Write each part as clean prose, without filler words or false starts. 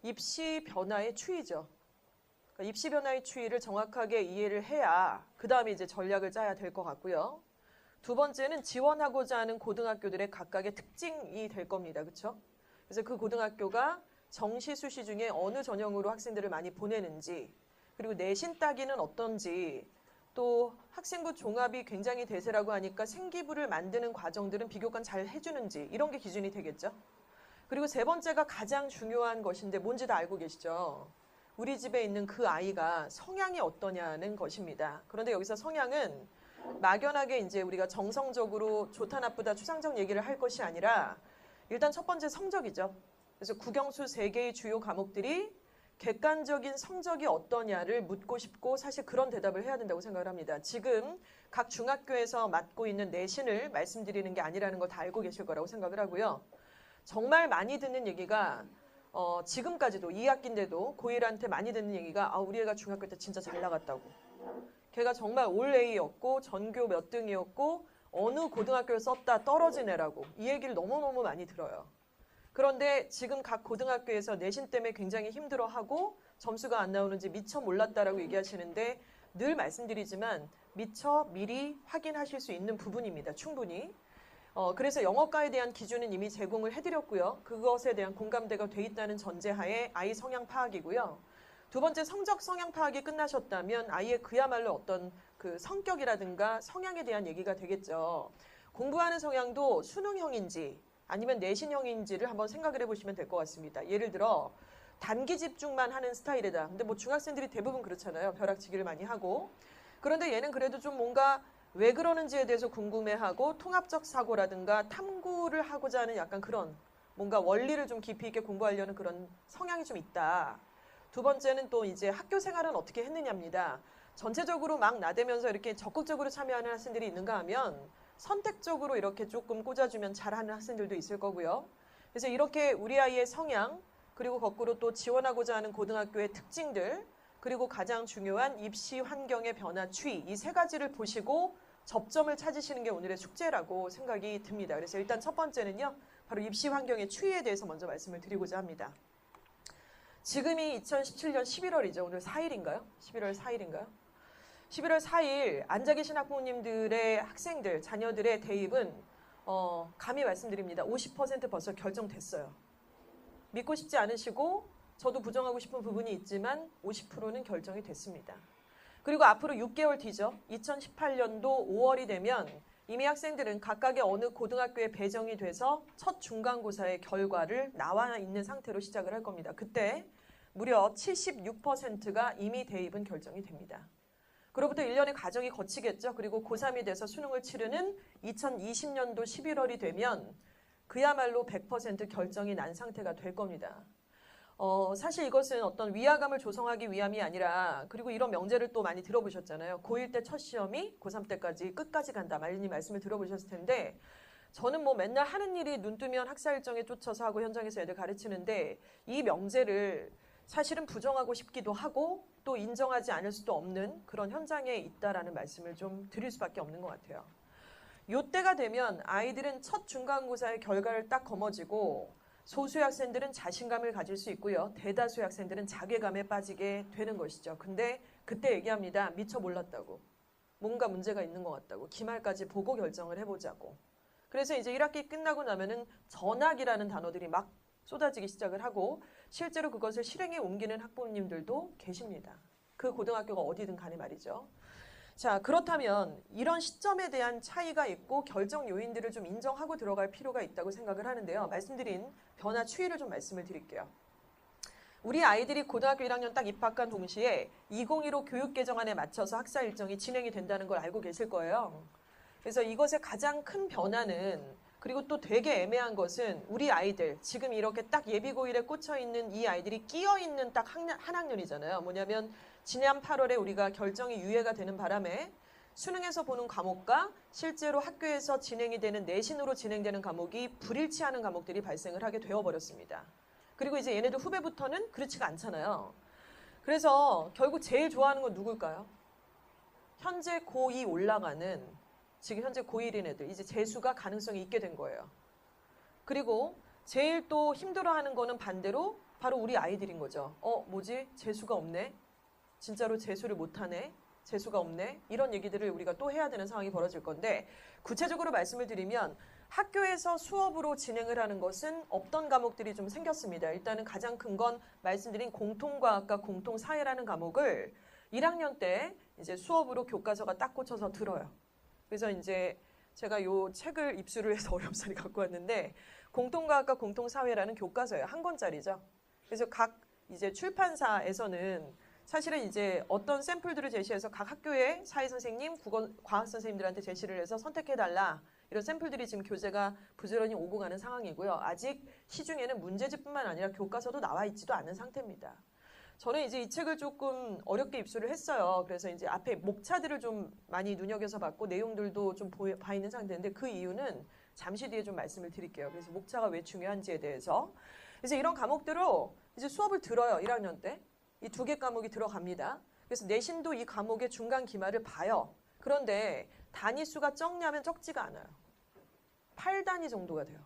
입시 변화의 추이죠. 그러니까 입시 변화의 추이를 정확하게 이해를 해야 그 다음에 이제 전략을 짜야 될 것 같고요. 두 번째는 지원하고자 하는 고등학교들의 각각의 특징이 될 겁니다. 그렇죠? 그래서 그 고등학교가 정시, 수시 중에 어느 전형으로 학생들을 많이 보내는지, 그리고 내신 따기는 어떤지, 또 학생부 종합이 굉장히 대세라고 하니까 생기부를 만드는 과정들은 비교과 잘 해주는지, 이런 게 기준이 되겠죠. 그리고 세 번째가 가장 중요한 것인데 뭔지 다 알고 계시죠? 우리 집에 있는 그 아이가 성향이 어떠냐는 것입니다. 그런데 여기서 성향은 막연하게 이제 우리가 정성적으로 좋다 나쁘다 추상적 얘기를 할 것이 아니라 일단 첫 번째 성적이죠. 그래서 국영수 3개의 주요 과목들이 객관적인 성적이 어떠냐를 묻고 싶고 사실 그런 대답을 해야 된다고 생각을 합니다. 지금 각 중학교에서 맡고 있는 내신을 말씀드리는 게 아니라는 거 다 알고 계실 거라고 생각을 하고요. 정말 많이 듣는 얘기가 지금까지도 2학기인데도 고1한테 많이 듣는 얘기가 우리 애가 중학교 때 진짜 잘 나갔다고. 걔가 정말 올 A였고 전교 몇 등이었고 어느 고등학교를 썼다 떨어진 애라고. 이 얘기를 너무너무 많이 들어요. 그런데 지금 각 고등학교에서 내신 때문에 굉장히 힘들어하고 점수가 안 나오는지 미처 몰랐다라고 얘기하시는데 늘 말씀드리지만 미처 미리 확인하실 수 있는 부분입니다. 충분히. 그래서 영어과에 대한 기준은 이미 제공을 해드렸고요. 그것에 대한 공감대가 돼 있다는 전제하에 아이 성향 파악이고요. 두 번째 성적 성향 파악이 끝나셨다면 아이의 그야말로 어떤 그 성격이라든가 성향에 대한 얘기가 되겠죠. 공부하는 성향도 수능형인지 아니면 내신형인지를 한번 생각을 해보시면 될 것 같습니다. 예를 들어 단기 집중만 하는 스타일이다. 근데 뭐 중학생들이 대부분 그렇잖아요. 벼락치기를 많이 하고. 그런데 얘는 그래도 좀 뭔가 왜 그러는지에 대해서 궁금해하고 통합적 사고라든가 탐구를 하고자 하는 약간 그런 뭔가 원리를 좀 깊이 있게 공부하려는 그런 성향이 좀 있다. 두 번째는 또 이제 학교 생활은 어떻게 했느냐입니다. 전체적으로 막 나대면서 이렇게 적극적으로 참여하는 학생들이 있는가 하면 선택적으로 이렇게 조금 꽂아주면 잘하는 학생들도 있을 거고요. 그래서 이렇게 우리 아이의 성향, 그리고 거꾸로 또 지원하고자 하는 고등학교의 특징들, 그리고 가장 중요한 입시 환경의 변화 추이, 이 세 가지를 보시고 접점을 찾으시는 게 오늘의 숙제라고 생각이 듭니다. 그래서 일단 첫 번째는요, 바로 입시 환경의 추이에 대해서 먼저 말씀을 드리고자 합니다. 지금이 2017년 11월이죠. 오늘 4일인가요? 11월 4일인가요? 11월 4일 앉아 계신 학부모님들의 학생들, 자녀들의 대입은 감히 말씀드립니다. 50% 벌써 결정됐어요. 믿고 싶지 않으시고 저도 부정하고 싶은 부분이 있지만 50%는 결정이 됐습니다. 그리고 앞으로 6개월 뒤죠. 2018년도 5월이 되면 이미 학생들은 각각의 어느 고등학교에 배정이 돼서 첫 중간고사의 결과를 나와 있는 상태로 시작을 할 겁니다. 그때 무려 76%가 이미 대입은 결정이 됩니다. 그로부터 1년의 과정이 거치겠죠. 그리고 고3이 돼서 수능을 치르는 2020년도 11월이 되면 그야말로 100% 결정이 난 상태가 될 겁니다. 사실 이것은 어떤 위화감을 조성하기 위함이 아니라 그리고 이런 명제를 또 많이 들어보셨잖아요. 고1 때 첫 시험이 고3 때까지 끝까지 간다. 말님 말씀을 들어보셨을 텐데 저는 뭐 맨날 하는 일이 눈 뜨면 학사 일정에 쫓아서 하고 현장에서 애들 가르치는데 이 명제를 사실은 부정하고 싶기도 하고 또 인정하지 않을 수도 없는 그런 현장에 있다라는 말씀을 좀 드릴 수밖에 없는 것 같아요. 요때가 되면 아이들은 첫 중간고사의 결과를 딱 거머쥐고 소수의 학생들은 자신감을 가질 수 있고요. 대다수의 학생들은 자괴감에 빠지게 되는 것이죠. 근데 그때 얘기합니다. 미처 몰랐다고. 뭔가 문제가 있는 것 같다고. 기말까지 보고 결정을 해보자고. 그래서 이제 1학기 끝나고 나면은 전학이라는 단어들이 막 쏟아지기 시작을 하고 실제로 그것을 실행에 옮기는 학부모님들도 계십니다. 그 고등학교가 어디든 간에 말이죠. 자, 그렇다면 이런 시점에 대한 차이가 있고 결정 요인들을 좀 인정하고 들어갈 필요가 있다고 생각을 하는데요. 말씀드린 변화 추이를 좀 말씀을 드릴게요. 우리 아이들이 고등학교 1학년 딱 입학한 동시에 2015 교육개정안에 맞춰서 학사 일정이 진행이 된다는 걸 알고 계실 거예요. 그래서 이것의 가장 큰 변화는 그리고 또 되게 애매한 것은 우리 아이들 지금 이렇게 딱 예비고1에 꽂혀있는 이 아이들이 끼어있는 딱 한 학년이잖아요. 뭐냐면 지난 8월에 우리가 결정이 유예가 되는 바람에 수능에서 보는 과목과 실제로 학교에서 진행이 되는 내신으로 진행되는 과목이 불일치하는 과목들이 발생을 하게 되어버렸습니다. 그리고 이제 얘네들 후배부터는 그렇지가 않잖아요. 그래서 결국 제일 좋아하는 건 누굴까요? 현재 고2 올라가는 지금 현재 고1인 애들 이제 재수가 가능성이 있게 된 거예요. 그리고 제일 또 힘들어하는 거는 반대로 바로 우리 아이들인 거죠. 뭐지? 재수가 없네. 진짜로 재수를 못하네. 재수가 없네. 이런 얘기들을 우리가 또 해야 되는 상황이 벌어질 건데 구체적으로 말씀을 드리면 학교에서 수업으로 진행을 하는 것은 없던 과목들이 좀 생겼습니다. 일단은 가장 큰 건 말씀드린 공통과학과 공통사회라는 과목을 1학년 때 이제 수업으로 교과서가 딱 꽂혀서 들어요. 그래서 이제 제가 요 책을 입수를 해서 어렵사리 갖고 왔는데 공통과학과 공통사회라는 교과서예요. 한 권짜리죠. 그래서 각 이제 출판사에서는 사실은 이제 어떤 샘플들을 제시해서 각 학교의 사회선생님, 과학선생님들한테 제시를 해서 선택해달라. 이런 샘플들이 지금 교재가 부지런히 오고 가는 상황이고요. 아직 시중에는 문제집뿐만 아니라 교과서도 나와 있지도 않은 상태입니다. 저는 이제 이 책을 조금 어렵게 입수를 했어요. 그래서 이제 앞에 목차들을 좀 많이 눈여겨서 봤고 내용들도 좀 봐 있는 상태인데 그 이유는 잠시 뒤에 좀 말씀을 드릴게요. 그래서 목차가 왜 중요한지에 대해서. 그래서 이런 과목들로 이제 수업을 들어요. 1학년 때. 이 2개 과목이 들어갑니다. 그래서 내신도 이 과목의 중간 기말을 봐요. 그런데 단위수가 적냐면 적지가 않아요. 8단위 정도가 돼요.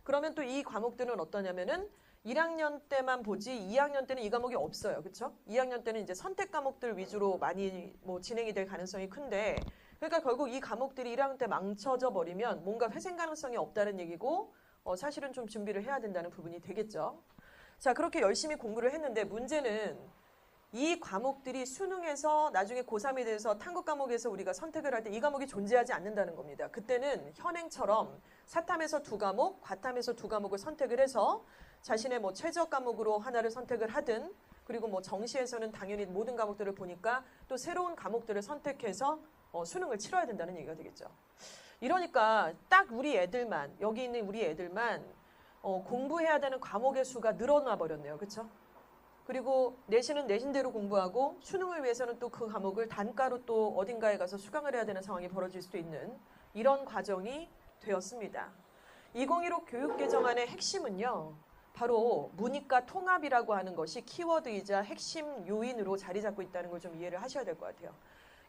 그러면 또 이 과목들은 어떠냐면은 1학년 때만 보지 2학년 때는 이 과목이 없어요. 그렇죠? 2학년 때는 이제 선택 과목들 위주로 많이 진행이 될 가능성이 큰데 그러니까 결국 이 과목들이 1학년 때 망쳐져 버리면 뭔가 회생 가능성이 없다는 얘기고 사실은 좀 준비를 해야 된다는 부분이 되겠죠. 자, 그렇게 열심히 공부를 했는데 문제는 이 과목들이 수능에서 나중에 고3이 돼서 탐구 과목에서 우리가 선택을 할 때 이 과목이 존재하지 않는다는 겁니다. 그때는 현행처럼 사탐에서 2과목, 과탐에서 2과목을 선택을 해서 자신의 최저 과목으로 하나를 선택을 하든 그리고 정시에서는 당연히 모든 과목들을 보니까 또 새로운 과목들을 선택해서 수능을 치러야 된다는 얘기가 되겠죠. 이러니까 딱 우리 애들만 여기 있는 우리 애들만 공부해야 되는 과목의 수가 늘어나 버렸네요. 그렇죠? 그리고 내신은 내신대로 공부하고 수능을 위해서는 또 그 과목을 단가로 또 어딘가에 가서 수강을 해야 되는 상황이 벌어질 수도 있는 이런 과정이 되었습니다. 2015 교육개정안의 핵심은요. 바로 문이과 통합이라고 하는 것이 키워드이자 핵심 요인으로 자리 잡고 있다는 걸 좀 이해를 하셔야 될 것 같아요.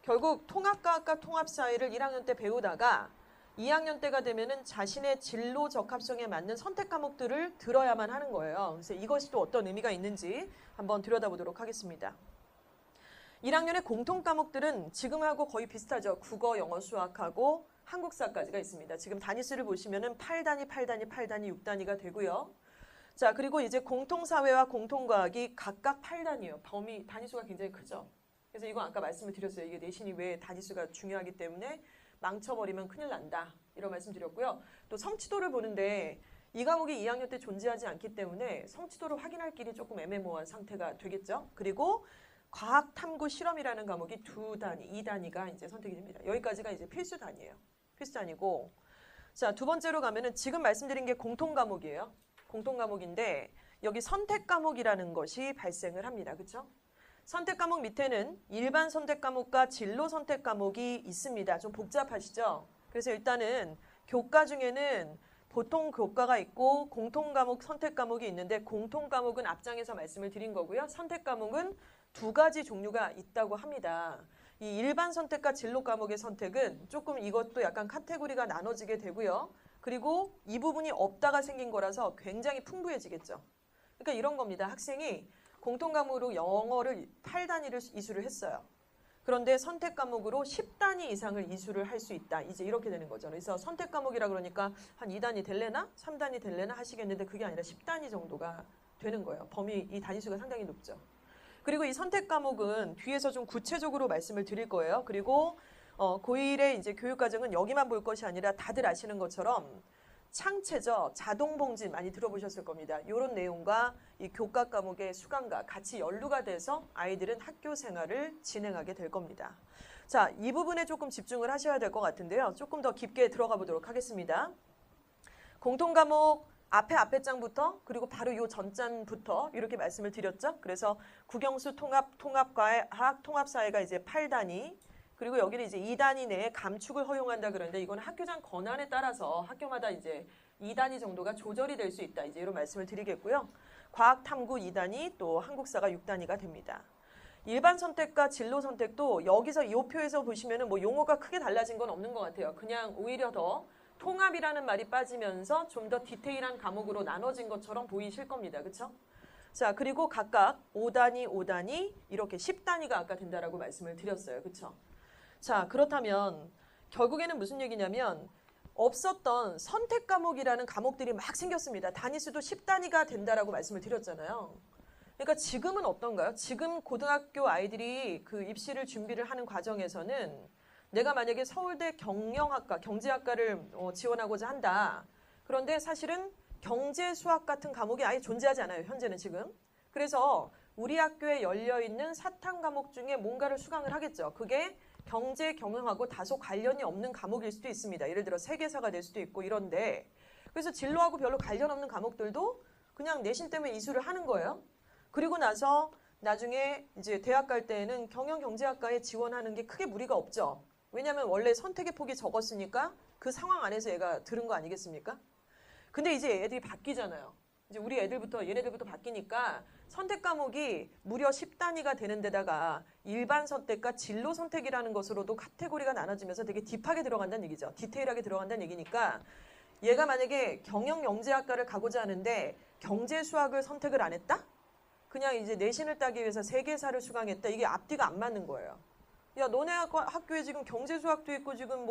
결국 통합과학과 통합사회를 1학년 때 배우다가 2학년 때가 되면은 자신의 진로 적합성에 맞는 선택 과목들을 들어야만 하는 거예요. 그래서 이것이 또 어떤 의미가 있는지 한번 들여다보도록 하겠습니다. 1학년의 공통 과목들은 지금하고 거의 비슷하죠. 국어, 영어, 수학하고 한국사까지가 있습니다. 지금 단위수를 보시면은 8단위, 8단위, 8단위, 6단위가 되고요. 자, 그리고 이제 공통사회와 공통과학이 각각 8단위예요. 범위, 단위수가 굉장히 크죠. 그래서 이거 아까 말씀을 드렸어요. 이게 내신이 왜 단위수가 중요하기 때문에 망쳐버리면 큰일 난다. 이런 말씀 드렸고요. 또 성취도를 보는데 이 과목이 2학년 때 존재하지 않기 때문에 성취도를 확인할 길이 조금 애매모호한 상태가 되겠죠. 그리고 과학 탐구 실험이라는 과목이 2단위, 2단위가 이제 선택이 됩니다. 여기까지가 이제 필수 단위예요. 필수 단위고. 자, 두 번째로 가면은 지금 말씀드린 게 공통 과목이에요. 공통 과목인데 여기 선택 과목이라는 것이 발생을 합니다. 그렇죠? 선택 과목 밑에는 일반 선택 과목과 진로 선택 과목이 있습니다. 좀 복잡하시죠? 그래서 일단은 교과 중에는 보통 교과가 있고 공통 과목, 선택 과목이 있는데 공통 과목은 앞장에서 말씀을 드린 거고요. 선택 과목은 2가지 종류가 있다고 합니다. 이 일반 선택과 진로 과목의 선택은 조금 이것도 약간 카테고리가 나눠지게 되고요. 그리고 이 부분이 없다가 생긴 거라서 굉장히 풍부해지겠죠. 그러니까 이런 겁니다. 학생이 공통 과목으로 영어를 8단위를 이수를 했어요. 그런데 선택 과목으로 10단위 이상을 이수를 할 수 있다. 이제 이렇게 되는 거죠. 그래서 선택 과목이라 그러니까 한 2단위 될래나 3단위 될래나 하시겠는데 그게 아니라 10단위 정도가 되는 거예요. 범위 이 단위수가 상당히 높죠. 그리고 이 선택 과목은 뒤에서 좀 구체적으로 말씀을 드릴 거예요. 그리고 고1의 이제 교육과정은 여기만 볼 것이 아니라 다들 아시는 것처럼 창체죠. 자동봉진 많이 들어보셨을 겁니다. 이런 내용과 이 교과 과목의 수강과 같이 연루가 돼서 아이들은 학교 생활을 진행하게 될 겁니다. 자, 이 부분에 조금 집중을 하셔야 될 것 같은데요. 조금 더 깊게 들어가 보도록 하겠습니다. 공통 과목 앞에 장부터 그리고 바로 이 전장부터 이렇게 말씀을 드렸죠. 그래서 국영수 통합과학, 통합사회가 이제 8단위 그리고 여기는 이제 2단위 내에 감축을 허용한다 그러는데 이건 학교장 권한에 따라서 학교마다 이제 2단위 정도가 조절이 될 수 있다. 이제 이런 말씀을 드리겠고요. 과학탐구 2단위 또 한국사가 6단위가 됩니다. 일반 선택과 진로 선택도 여기서 이 표에서 보시면은 용어가 크게 달라진 건 없는 것 같아요. 그냥 오히려 더 통합이라는 말이 빠지면서 좀 더 디테일한 과목으로 나눠진 것처럼 보이실 겁니다. 그렇죠? 자, 그리고 각각 5단위, 5단위 이렇게 10단위가 아까 된다라고 말씀을 드렸어요. 그렇죠? 자, 그렇다면 결국에는 무슨 얘기냐면 없었던 선택 과목이라는 과목들이 막 생겼습니다. 단위수도 10단위가 된다라고 말씀을 드렸잖아요. 그러니까 지금은 어떤가요? 지금 고등학교 아이들이 그 입시를 준비를 하는 과정에서는 내가 만약에 서울대 경영학과, 경제학과를 지원하고자 한다. 그런데 사실은 경제, 수학 같은 과목이 아예 존재하지 않아요. 현재는 지금. 그래서 우리 학교에 열려있는 사탐 과목 중에 뭔가를 수강을 하겠죠. 그게 경제, 경영하고 다소 관련이 없는 과목일 수도 있습니다. 예를 들어 세계사가 될 수도 있고 이런데 그래서 진로하고 별로 관련 없는 과목들도 그냥 내신 때문에 이수를 하는 거예요. 그리고 나서 나중에 이제 대학 갈 때에는 경영경제학과에 지원하는 게 크게 무리가 없죠. 왜냐하면 원래 선택의 폭이 적었으니까 그 상황 안에서 얘가 들은 거 아니겠습니까? 근데 이제 애들이 바뀌잖아요. 이제 우리 애들부터 얘네들부터 바뀌니까 선택 과목이 무려 10단위가 되는 데다가 일반 선택과 진로 선택이라는 것으로도 카테고리가 나눠지면서 되게 딥하게 들어간다는 얘기죠. 디테일하게 들어간다는 얘기니까 얘가 만약에 경영영재학과를 가고자 하는데 경제수학을 선택을 안 했다? 그냥 이제 내신을 따기 위해서 세계사를 수강했다. 이게 앞뒤가 안 맞는 거예요. 야, 너네 학교에 지금 경제수학도 있고 지금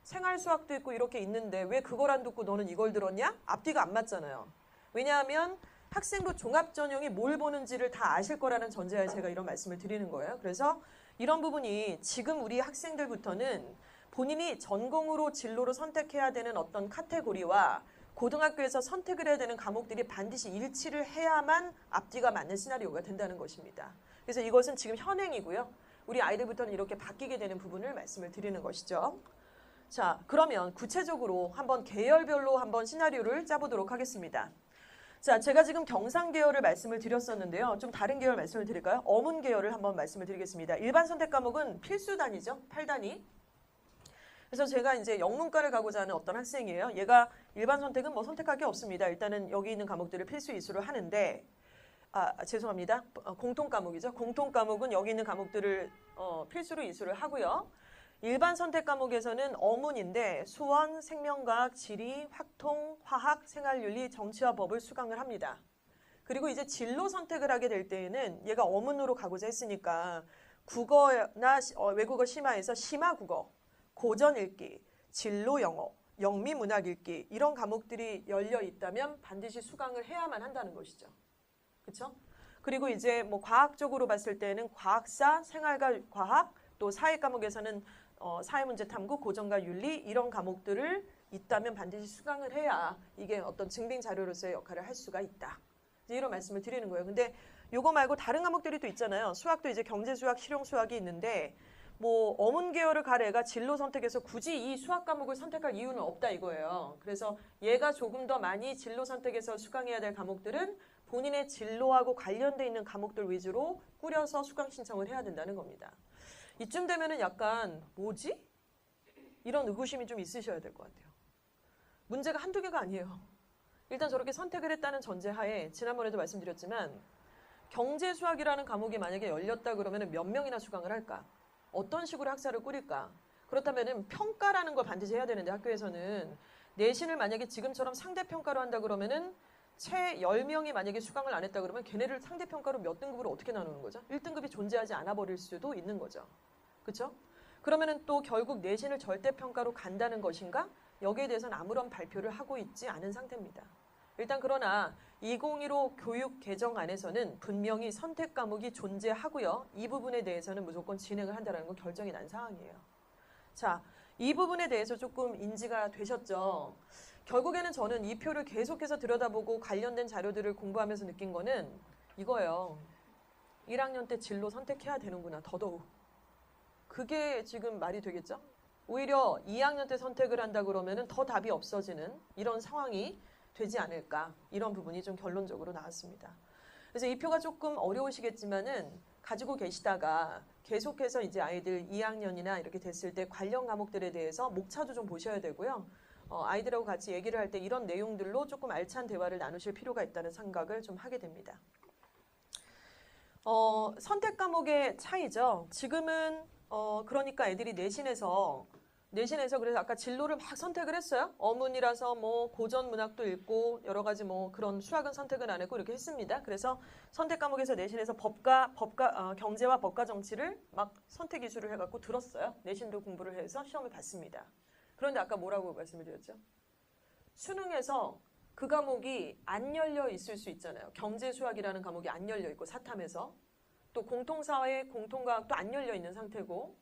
생활수학도 있고 이렇게 있는데 왜 그걸 안 듣고 너는 이걸 들었냐? 앞뒤가 안 맞잖아요. 왜냐하면 학생부 종합전형이 뭘 보는지를 다 아실 거라는 전제하에 제가 이런 말씀을 드리는 거예요. 그래서 이런 부분이 지금 우리 학생들부터는 본인이 전공으로 진로로 선택해야 되는 어떤 카테고리와 고등학교에서 선택을 해야 되는 과목들이 반드시 일치를 해야만 앞뒤가 맞는 시나리오가 된다는 것입니다. 그래서 이것은 지금 현행이고요. 우리 아이들부터는 이렇게 바뀌게 되는 부분을 말씀을 드리는 것이죠. 자, 그러면 구체적으로 한번 계열별로 한번 시나리오를 짜보도록 하겠습니다. 자, 제가 지금 경상 계열을 말씀을 드렸었는데요. 좀 다른 계열 말씀을 드릴까요? 어문 계열을 한번 말씀을 드리겠습니다. 일반 선택 과목은 필수 단위죠. 8단위. 그래서 제가 이제 영문과를 가고자 하는 어떤 학생이에요. 얘가 일반 선택은 뭐 선택할 게 없습니다. 일단은 여기 있는 과목들을 필수 이수를 하는데 죄송합니다. 공통 과목이죠. 공통 과목은 여기 있는 과목들을 필수로 이수를 하고요. 일반 선택 과목에서는 어문인데 수원, 생명과학, 지리, 확통, 화학, 생활윤리, 정치와 법을 수강을 합니다. 그리고 이제 진로 선택을 하게 될 때에는 얘가 어문으로 가고자 했으니까 국어나 외국어 심화에서 심화국어, 고전 읽기, 진로 영어, 영미문학 읽기 이런 과목들이 열려 있다면 반드시 수강을 해야만 한다는 것이죠. 그렇죠? 그리고 이제 뭐 과학적으로 봤을 때는 과학사, 생활과 과학, 또 사회 과목에서는 사회문제 탐구, 고전과 윤리 이런 과목들을 있다면 반드시 수강을 해야 이게 어떤 증빙 자료로서의 역할을 할 수가 있다. 이런 말씀을 드리는 거예요. 근데 요거 말고 다른 과목들이 또 있잖아요. 수학도 이제 경제수학, 실용수학이 있는데 뭐 어문 계열을 갈 애가 진로 선택해서 굳이 이 수학 과목을 선택할 이유는 없다 이거예요. 그래서 얘가 조금 더 많이 진로 선택해서 수강해야 될 과목들은 본인의 진로하고 관련돼 있는 과목들 위주로 꾸려서 수강 신청을 해야 된다는 겁니다. 이쯤 되면은 약간 뭐지? 이런 의구심이 좀 있으셔야 될 것 같아요. 문제가 한두 개가 아니에요. 일단 저렇게 선택을 했다는 전제하에 지난번에도 말씀드렸지만 경제수학이라는 과목이 만약에 열렸다 그러면 몇 명이나 수강을 할까? 어떤 식으로 학사를 꾸릴까? 그렇다면 평가라는 걸 반드시 해야 되는데 학교에서는 내신을 만약에 지금처럼 상대평가로 한다 그러면은 채 10명이 만약에 수강을 안 했다 그러면 걔네를 상대평가로 몇 등급으로 어떻게 나누는 거죠? 1등급이 존재하지 않아 버릴 수도 있는 거죠. 그렇죠? 그러면은 또 결국 내신을 절대평가로 간다는 것인가? 여기에 대해서는 아무런 발표를 하고 있지 않은 상태입니다. 일단 그러나 2015 교육 개정안에서는 분명히 선택 과목이 존재하고요. 이 부분에 대해서는 무조건 진행을 한다는 건 결정이 난 사항이에요. 자, 이 부분에 대해서 조금 인지가 되셨죠? 결국에는 저는 이 표를 계속해서 들여다보고 관련된 자료들을 공부하면서 느낀 거는 이거예요. 1학년 때 진로 선택해야 되는구나, 더더욱. 그게 지금 말이 되겠죠? 오히려 2학년 때 선택을 한다 그러면은 더 답이 없어지는 이런 상황이 되지 않을까. 이런 부분이 좀 결론적으로 나왔습니다. 그래서 이 표가 조금 어려우시겠지만은 가지고 계시다가 계속해서 이제 아이들 2학년이나 이렇게 됐을 때 관련 과목들에 대해서 목차도 좀 보셔야 되고요. 아이들하고 같이 얘기를 할 때 이런 내용들로 조금 알찬 대화를 나누실 필요가 있다는 생각을 좀 하게 됩니다. 선택 과목의 차이죠. 지금은 그러니까 애들이 내신에서 내신에서 그래서 아까 진로를 막 선택을 했어요. 어문이라서 뭐 고전 문학도 읽고 여러 가지 뭐 그런 수학은 선택은 안 했고 이렇게 했습니다. 그래서 선택 과목에서 내신에서 경제와 법과 정치를 막 선택 이수를 해갖고 들었어요. 내신도 공부를 해서 시험을 봤습니다. 그런데 아까 뭐라고 말씀을 드렸죠? 수능에서 그 과목이 안 열려 있을 수 있잖아요. 경제 수학이라는 과목이 안 열려 있고 사탐에서 또 공통사회, 공통과학도 안 열려 있는 상태고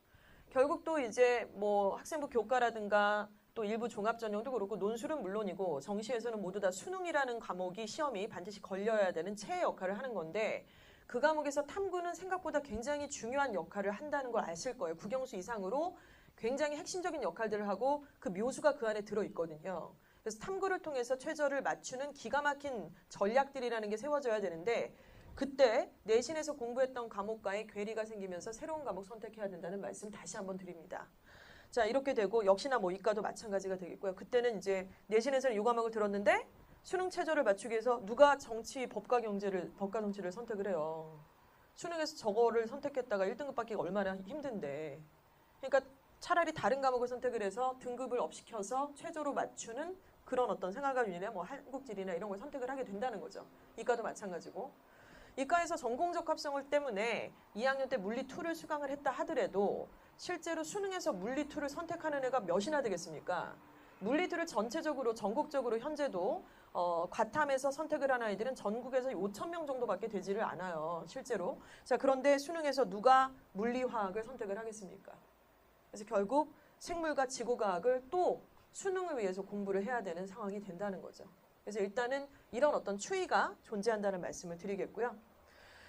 결국 또 이제 뭐 학생부 교과라든가 또 일부 종합전형도 그렇고 논술은 물론이고 정시에서는 모두 다 수능이라는 과목이 시험이 반드시 걸려야 되는 체의 역할을 하는 건데 그 과목에서 탐구는 생각보다 굉장히 중요한 역할을 한다는 걸 아실 거예요. 국영수 이상으로 굉장히 핵심적인 역할들을 하고 그 묘수가 그 안에 들어있거든요. 그래서 탐구를 통해서 최저를 맞추는 기가 막힌 전략들이라는 게 세워져야 되는데 그때 내신에서 공부했던 과목과의 괴리가 생기면서 새로운 과목 선택해야 된다는 말씀 다시 한번 드립니다. 자, 이렇게 되고 역시나 뭐 이과도 마찬가지가 되겠고요. 그때는 이제 내신에서는 이 과목을 들었는데 수능 최저를 맞추기 위해서 누가 정치, 법과 정치를 선택을 해요. 수능에서 저거를 선택했다가 1등급 받기가 얼마나 힘든데. 그러니까 차라리 다른 과목을 선택을 해서 등급을 업시켜서 최저로 맞추는 그런 어떤 생활과윤이나 뭐 한국지리나 이런 걸 선택을 하게 된다는 거죠. 이과도 마찬가지고. 이과에서 전공적 합성을 때문에 2학년 때 물리2를 수강을 했다 하더라도 실제로 수능에서 물리2를 선택하는 애가 몇이나 되겠습니까? 물리2를 전체적으로 전국적으로 현재도 과탐에서 선택을 한 아이들은 전국에서 5,000명 정도밖에 되지를 않아요. 실제로. 자, 그런데 수능에서 누가 물리화학을 선택을 하겠습니까? 그래서 결국 생물과 지구과학을 또 수능을 위해서 공부를 해야 되는 상황이 된다는 거죠. 그래서 일단은 이런 어떤 추이가 존재한다는 말씀을 드리겠고요.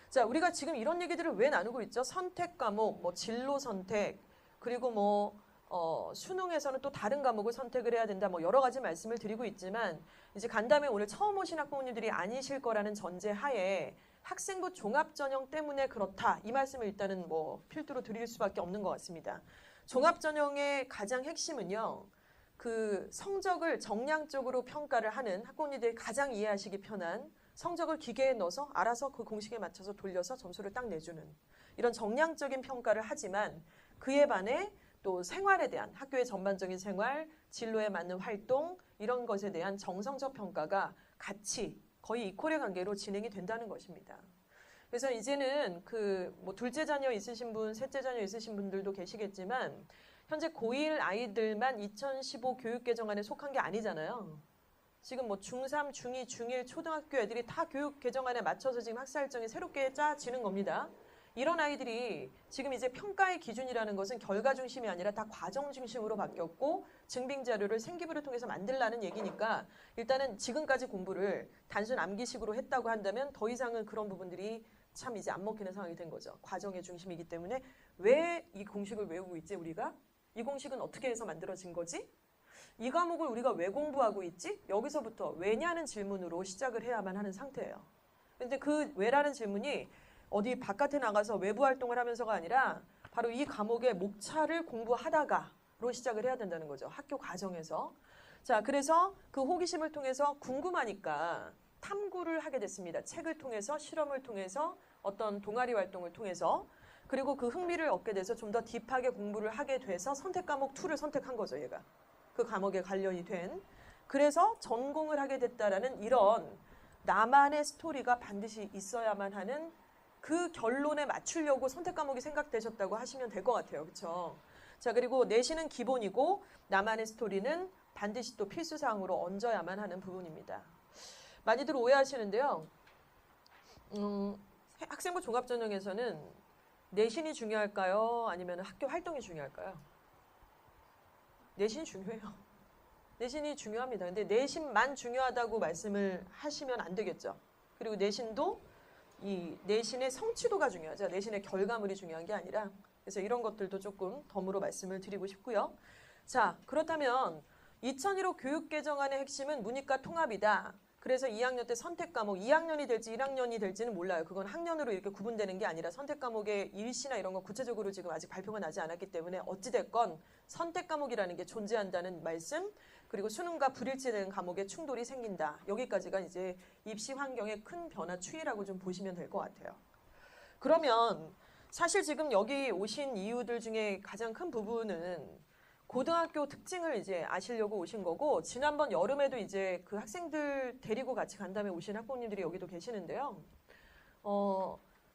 자, 우리가 지금 이런 얘기들을 왜 나누고 있죠? 선택 과목, 뭐 진로 선택, 그리고 뭐 수능에서는 또 다른 과목을 선택을 해야 된다. 뭐 여러 가지 말씀을 드리고 있지만 이제 간담회 오늘 처음 오신 학부모님들이 아니실 거라는 전제 하에 학생부 종합전형 때문에 그렇다. 이 말씀을 일단은 뭐 필두로 드릴 수밖에 없는 것 같습니다. 종합전형의 가장 핵심은요. 그 성적을 정량적으로 평가를 하는 학부모님들이 가장 이해하시기 편한 성적을 기계에 넣어서 알아서 그 공식에 맞춰서 돌려서 점수를 딱 내주는 이런 정량적인 평가를 하지만 그에 반해 또 생활에 대한 학교의 전반적인 생활, 진로에 맞는 활동 이런 것에 대한 정성적 평가가 같이 거의 이퀄의 관계로 진행이 된다는 것입니다. 그래서 이제는 그 뭐 둘째 자녀 있으신 분, 셋째 자녀 있으신 분들도 계시겠지만 현재 고1 아이들만 2015 교육개정안에 속한 게 아니잖아요. 지금 뭐 중3, 중2, 중1 초등학교 애들이 다 교육 개정안에 맞춰서 지금 학사 일정이 새롭게 짜지는 겁니다. 이런 아이들이 지금 이제 평가의 기준이라는 것은 결과 중심이 아니라 다 과정 중심으로 바뀌었고 증빙 자료를 생기부를 통해서 만들라는 얘기니까 일단은 지금까지 공부를 단순 암기식으로 했다고 한다면 더 이상은 그런 부분들이 참 이제 안 먹히는 상황이 된 거죠. 과정의 중심이기 때문에 왜 이 공식을 외우고 있지 우리가? 이 공식은 어떻게 해서 만들어진 거지? 이 과목을 우리가 왜 공부하고 있지? 여기서부터 왜냐는 질문으로 시작을 해야만 하는 상태예요. 근데 그 왜라는 질문이 어디 바깥에 나가서 외부 활동을 하면서가 아니라 바로 이 과목의 목차를 공부하다가로 시작을 해야 된다는 거죠. 학교 과정에서. 자, 그래서 그 호기심을 통해서 궁금하니까 탐구를 하게 됐습니다. 책을 통해서, 실험을 통해서, 어떤 동아리 활동을 통해서 그리고 그 흥미를 얻게 돼서 좀 더 딥하게 공부를 하게 돼서 선택 과목 2를 선택한 거죠, 얘가. 그 과목에 관련이 된. 그래서 전공을 하게 됐다라는 이런 나만의 스토리가 반드시 있어야만 하는 그 결론에 맞추려고 선택 과목이 생각되셨다고 하시면 될 것 같아요. 그렇죠? 자, 그리고 내신은 기본이고 나만의 스토리는 반드시 또 필수사항으로 얹어야만 하는 부분입니다. 많이들 오해하시는데요. 학생부 종합전형에서는 내신이 중요할까요? 아니면 학교 활동이 중요할까요? 내신이 중요해요. 내신이 중요합니다. 근데 내신만 중요하다고 말씀을 하시면 안 되겠죠. 그리고 내신도 이 내신의 성취도가 중요하죠. 내신의 결과물이 중요한 게 아니라. 그래서 이런 것들도 조금 덤으로 말씀을 드리고 싶고요. 자, 그렇다면 2015 교육개정안의 핵심은 문이과 통합이다. 그래서 2학년 때 선택 과목, 2학년이 될지 1학년이 될지는 몰라요. 그건 학년으로 이렇게 구분되는 게 아니라 선택 과목의 일시나 이런 거 구체적으로 지금 아직 발표가 나지 않았기 때문에 어찌됐건 선택 과목이라는 게 존재한다는 말씀, 그리고 수능과 불일치되는 과목에 충돌이 생긴다. 여기까지가 이제 입시 환경의 큰 변화 추이라고 좀 보시면 될 것 같아요. 그러면 사실 지금 여기 오신 이유들 중에 가장 큰 부분은 고등학교 특징을 이제 아시려고 오신 거고, 지난번 여름에도 이제 그 학생들 데리고 같이 간 다음에 오신 학부모님들이 여기도 계시는데요.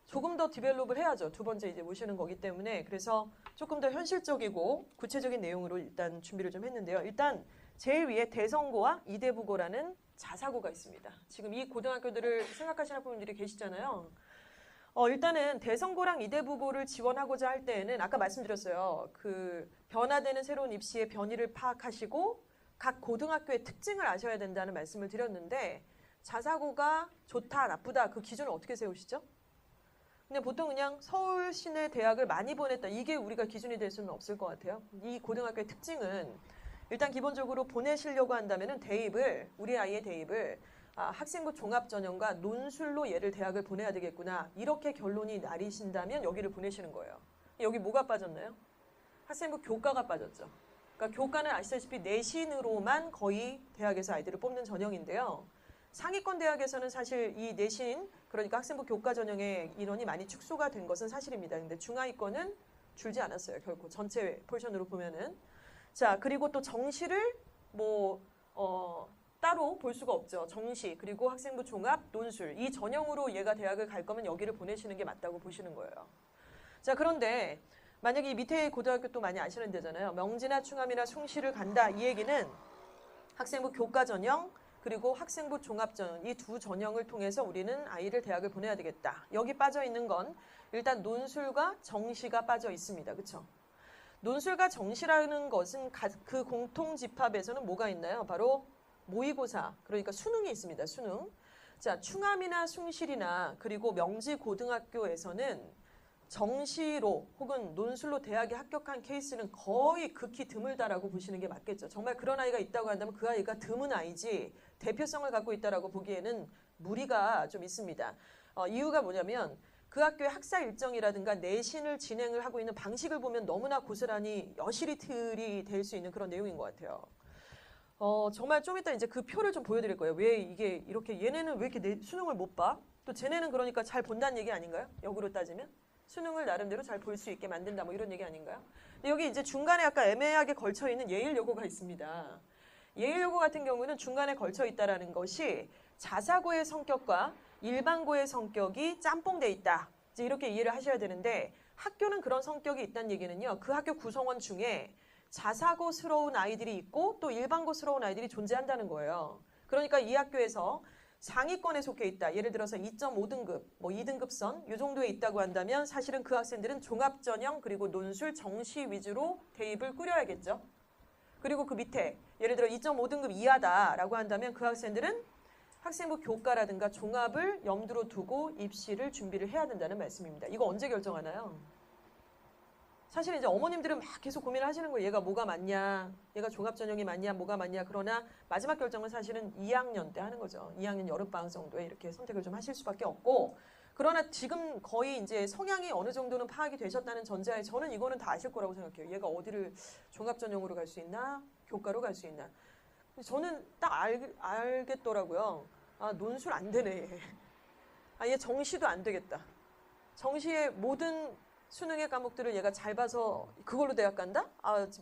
조금 더 디벨롭을 해야죠. 두 번째 이제 모시는 거기 때문에. 그래서 조금 더 현실적이고 구체적인 내용으로 일단 준비를 좀 했는데요. 일단 제일 위에 대성고와 이대부고라는 자사고가 있습니다. 지금 이 고등학교들을 생각하시는 학부모님들이 계시잖아요. 일단은 대성고랑 이대부고를 지원하고자 할 때에는 아까 말씀드렸어요. 그 변화되는 새로운 입시의 변이를 파악하시고 각 고등학교의 특징을 아셔야 된다는 말씀을 드렸는데, 자사고가 좋다, 나쁘다, 그 기준을 어떻게 세우시죠? 그냥 보통 그냥 서울 시내 대학을 많이 보냈다, 이게 우리가 기준이 될 수는 없을 것 같아요. 이 고등학교의 특징은 일단 기본적으로 보내시려고 한다면은 대입을, 우리 아이의 대입을 학생부 종합전형과 논술로 얘를 대학을 보내야 되겠구나, 이렇게 결론이 나리신다면 여기를 보내시는 거예요. 여기 뭐가 빠졌나요? 학생부 교과가 빠졌죠. 그러니까 교과는 아시다시피 내신으로만 거의 대학에서 아이들을 뽑는 전형인데요. 상위권 대학에서는 사실 이 내신, 그러니까 학생부 교과 전형의 인원이 많이 축소가 된 것은 사실입니다. 근데 중하위권은 줄지 않았어요. 결코 전체 포션으로 보면은. 자, 그리고 또 정시를 따로 볼 수가 없죠. 정시, 그리고 학생부 종합, 논술, 이 전형으로 얘가 대학을 갈 거면 여기를 보내시는 게 맞다고 보시는 거예요. 자, 그런데 만약에 이 밑에 고등학교 또 많이 아시는 데잖아요. 명지나 충암이나 숭실을 간다, 이 얘기는 학생부 교과 전형 그리고 학생부 종합 전형, 이 두 전형을 통해서 우리는 아이를 대학을 보내야 되겠다. 여기 빠져 있는 건 일단 논술과 정시가 빠져 있습니다. 그렇죠? 논술과 정시라는 것은 그 공통 집합에서는 뭐가 있나요? 바로 모의고사, 그러니까 수능이 있습니다. 수능. 자, 충암이나 숭실이나 그리고 명지 고등학교에서는 정시로 혹은 논술로 대학에 합격한 케이스는 거의 극히 드물다라고 보시는 게 맞겠죠. 정말 그런 아이가 있다고 한다면 그 아이가 드문 아이지 대표성을 갖고 있다라고 보기에는 무리가 좀 있습니다. 이유가 뭐냐면 그 학교의 학사 일정이라든가 내신을 진행을 하고 있는 방식을 보면 너무나 고스란히 여실히 틀이 될 수 있는 그런 내용인 것 같아요. 정말 좀 이따 이제 그 표를 좀 보여드릴 거예요. 왜 이게 이렇게, 얘네는 왜 이렇게 수능을 못 봐? 또 쟤네는 그러니까 잘 본다는 얘기 아닌가요? 역으로 따지면? 수능을 나름대로 잘 볼 수 있게 만든다, 뭐 이런 얘기 아닌가요? 근데 여기 이제 중간에 아까 애매하게 걸쳐 있는 예일여고가 있습니다. 예일여고 같은 경우는 중간에 걸쳐 있다라는 것이 자사고의 성격과 일반고의 성격이 짬뽕돼 있다, 이제 이렇게 이해를 하셔야 되는데, 학교는 그런 성격이 있다는 얘기는요, 그 학교 구성원 중에 자사고스러운 아이들이 있고 또 일반고스러운 아이들이 존재한다는 거예요. 그러니까 이 학교에서 상위권에 속해 있다, 예를 들어서 2.5등급, 뭐 2등급선 이 정도에 있다고 한다면 사실은 그 학생들은 종합전형 그리고 논술, 정시 위주로 대입을 꾸려야겠죠. 그리고 그 밑에 예를 들어 2.5등급 이하다라고 한다면 그 학생들은 학생부 교과라든가 종합을 염두로 두고 입시를 준비를 해야 된다는 말씀입니다. 이거 언제 결정하나요? 사실 이제 어머님들은 막 계속 고민을 하시는 거예요. 얘가 뭐가 맞냐, 얘가 종합전형이 맞냐, 뭐가 맞냐. 그러나 마지막 결정은 사실은 2학년 때 하는 거죠. 2학년 여름방학 정도에 이렇게 선택을 좀 하실 수밖에 없고, 그러나 지금 거의 이제 성향이 어느 정도는 파악이 되셨다는 전제하에 저는 이거는 다 아실 거라고 생각해요. 얘가 어디를 종합전형으로 갈 수 있나, 교과로 갈 수 있나. 저는 딱 알겠더라고요. 아, 논술 안 되네, 얘. 아, 얘 정시도 안 되겠다. 정시의 모든 수능의 과목들을 얘가 잘 봐서 그걸로 대학 간다?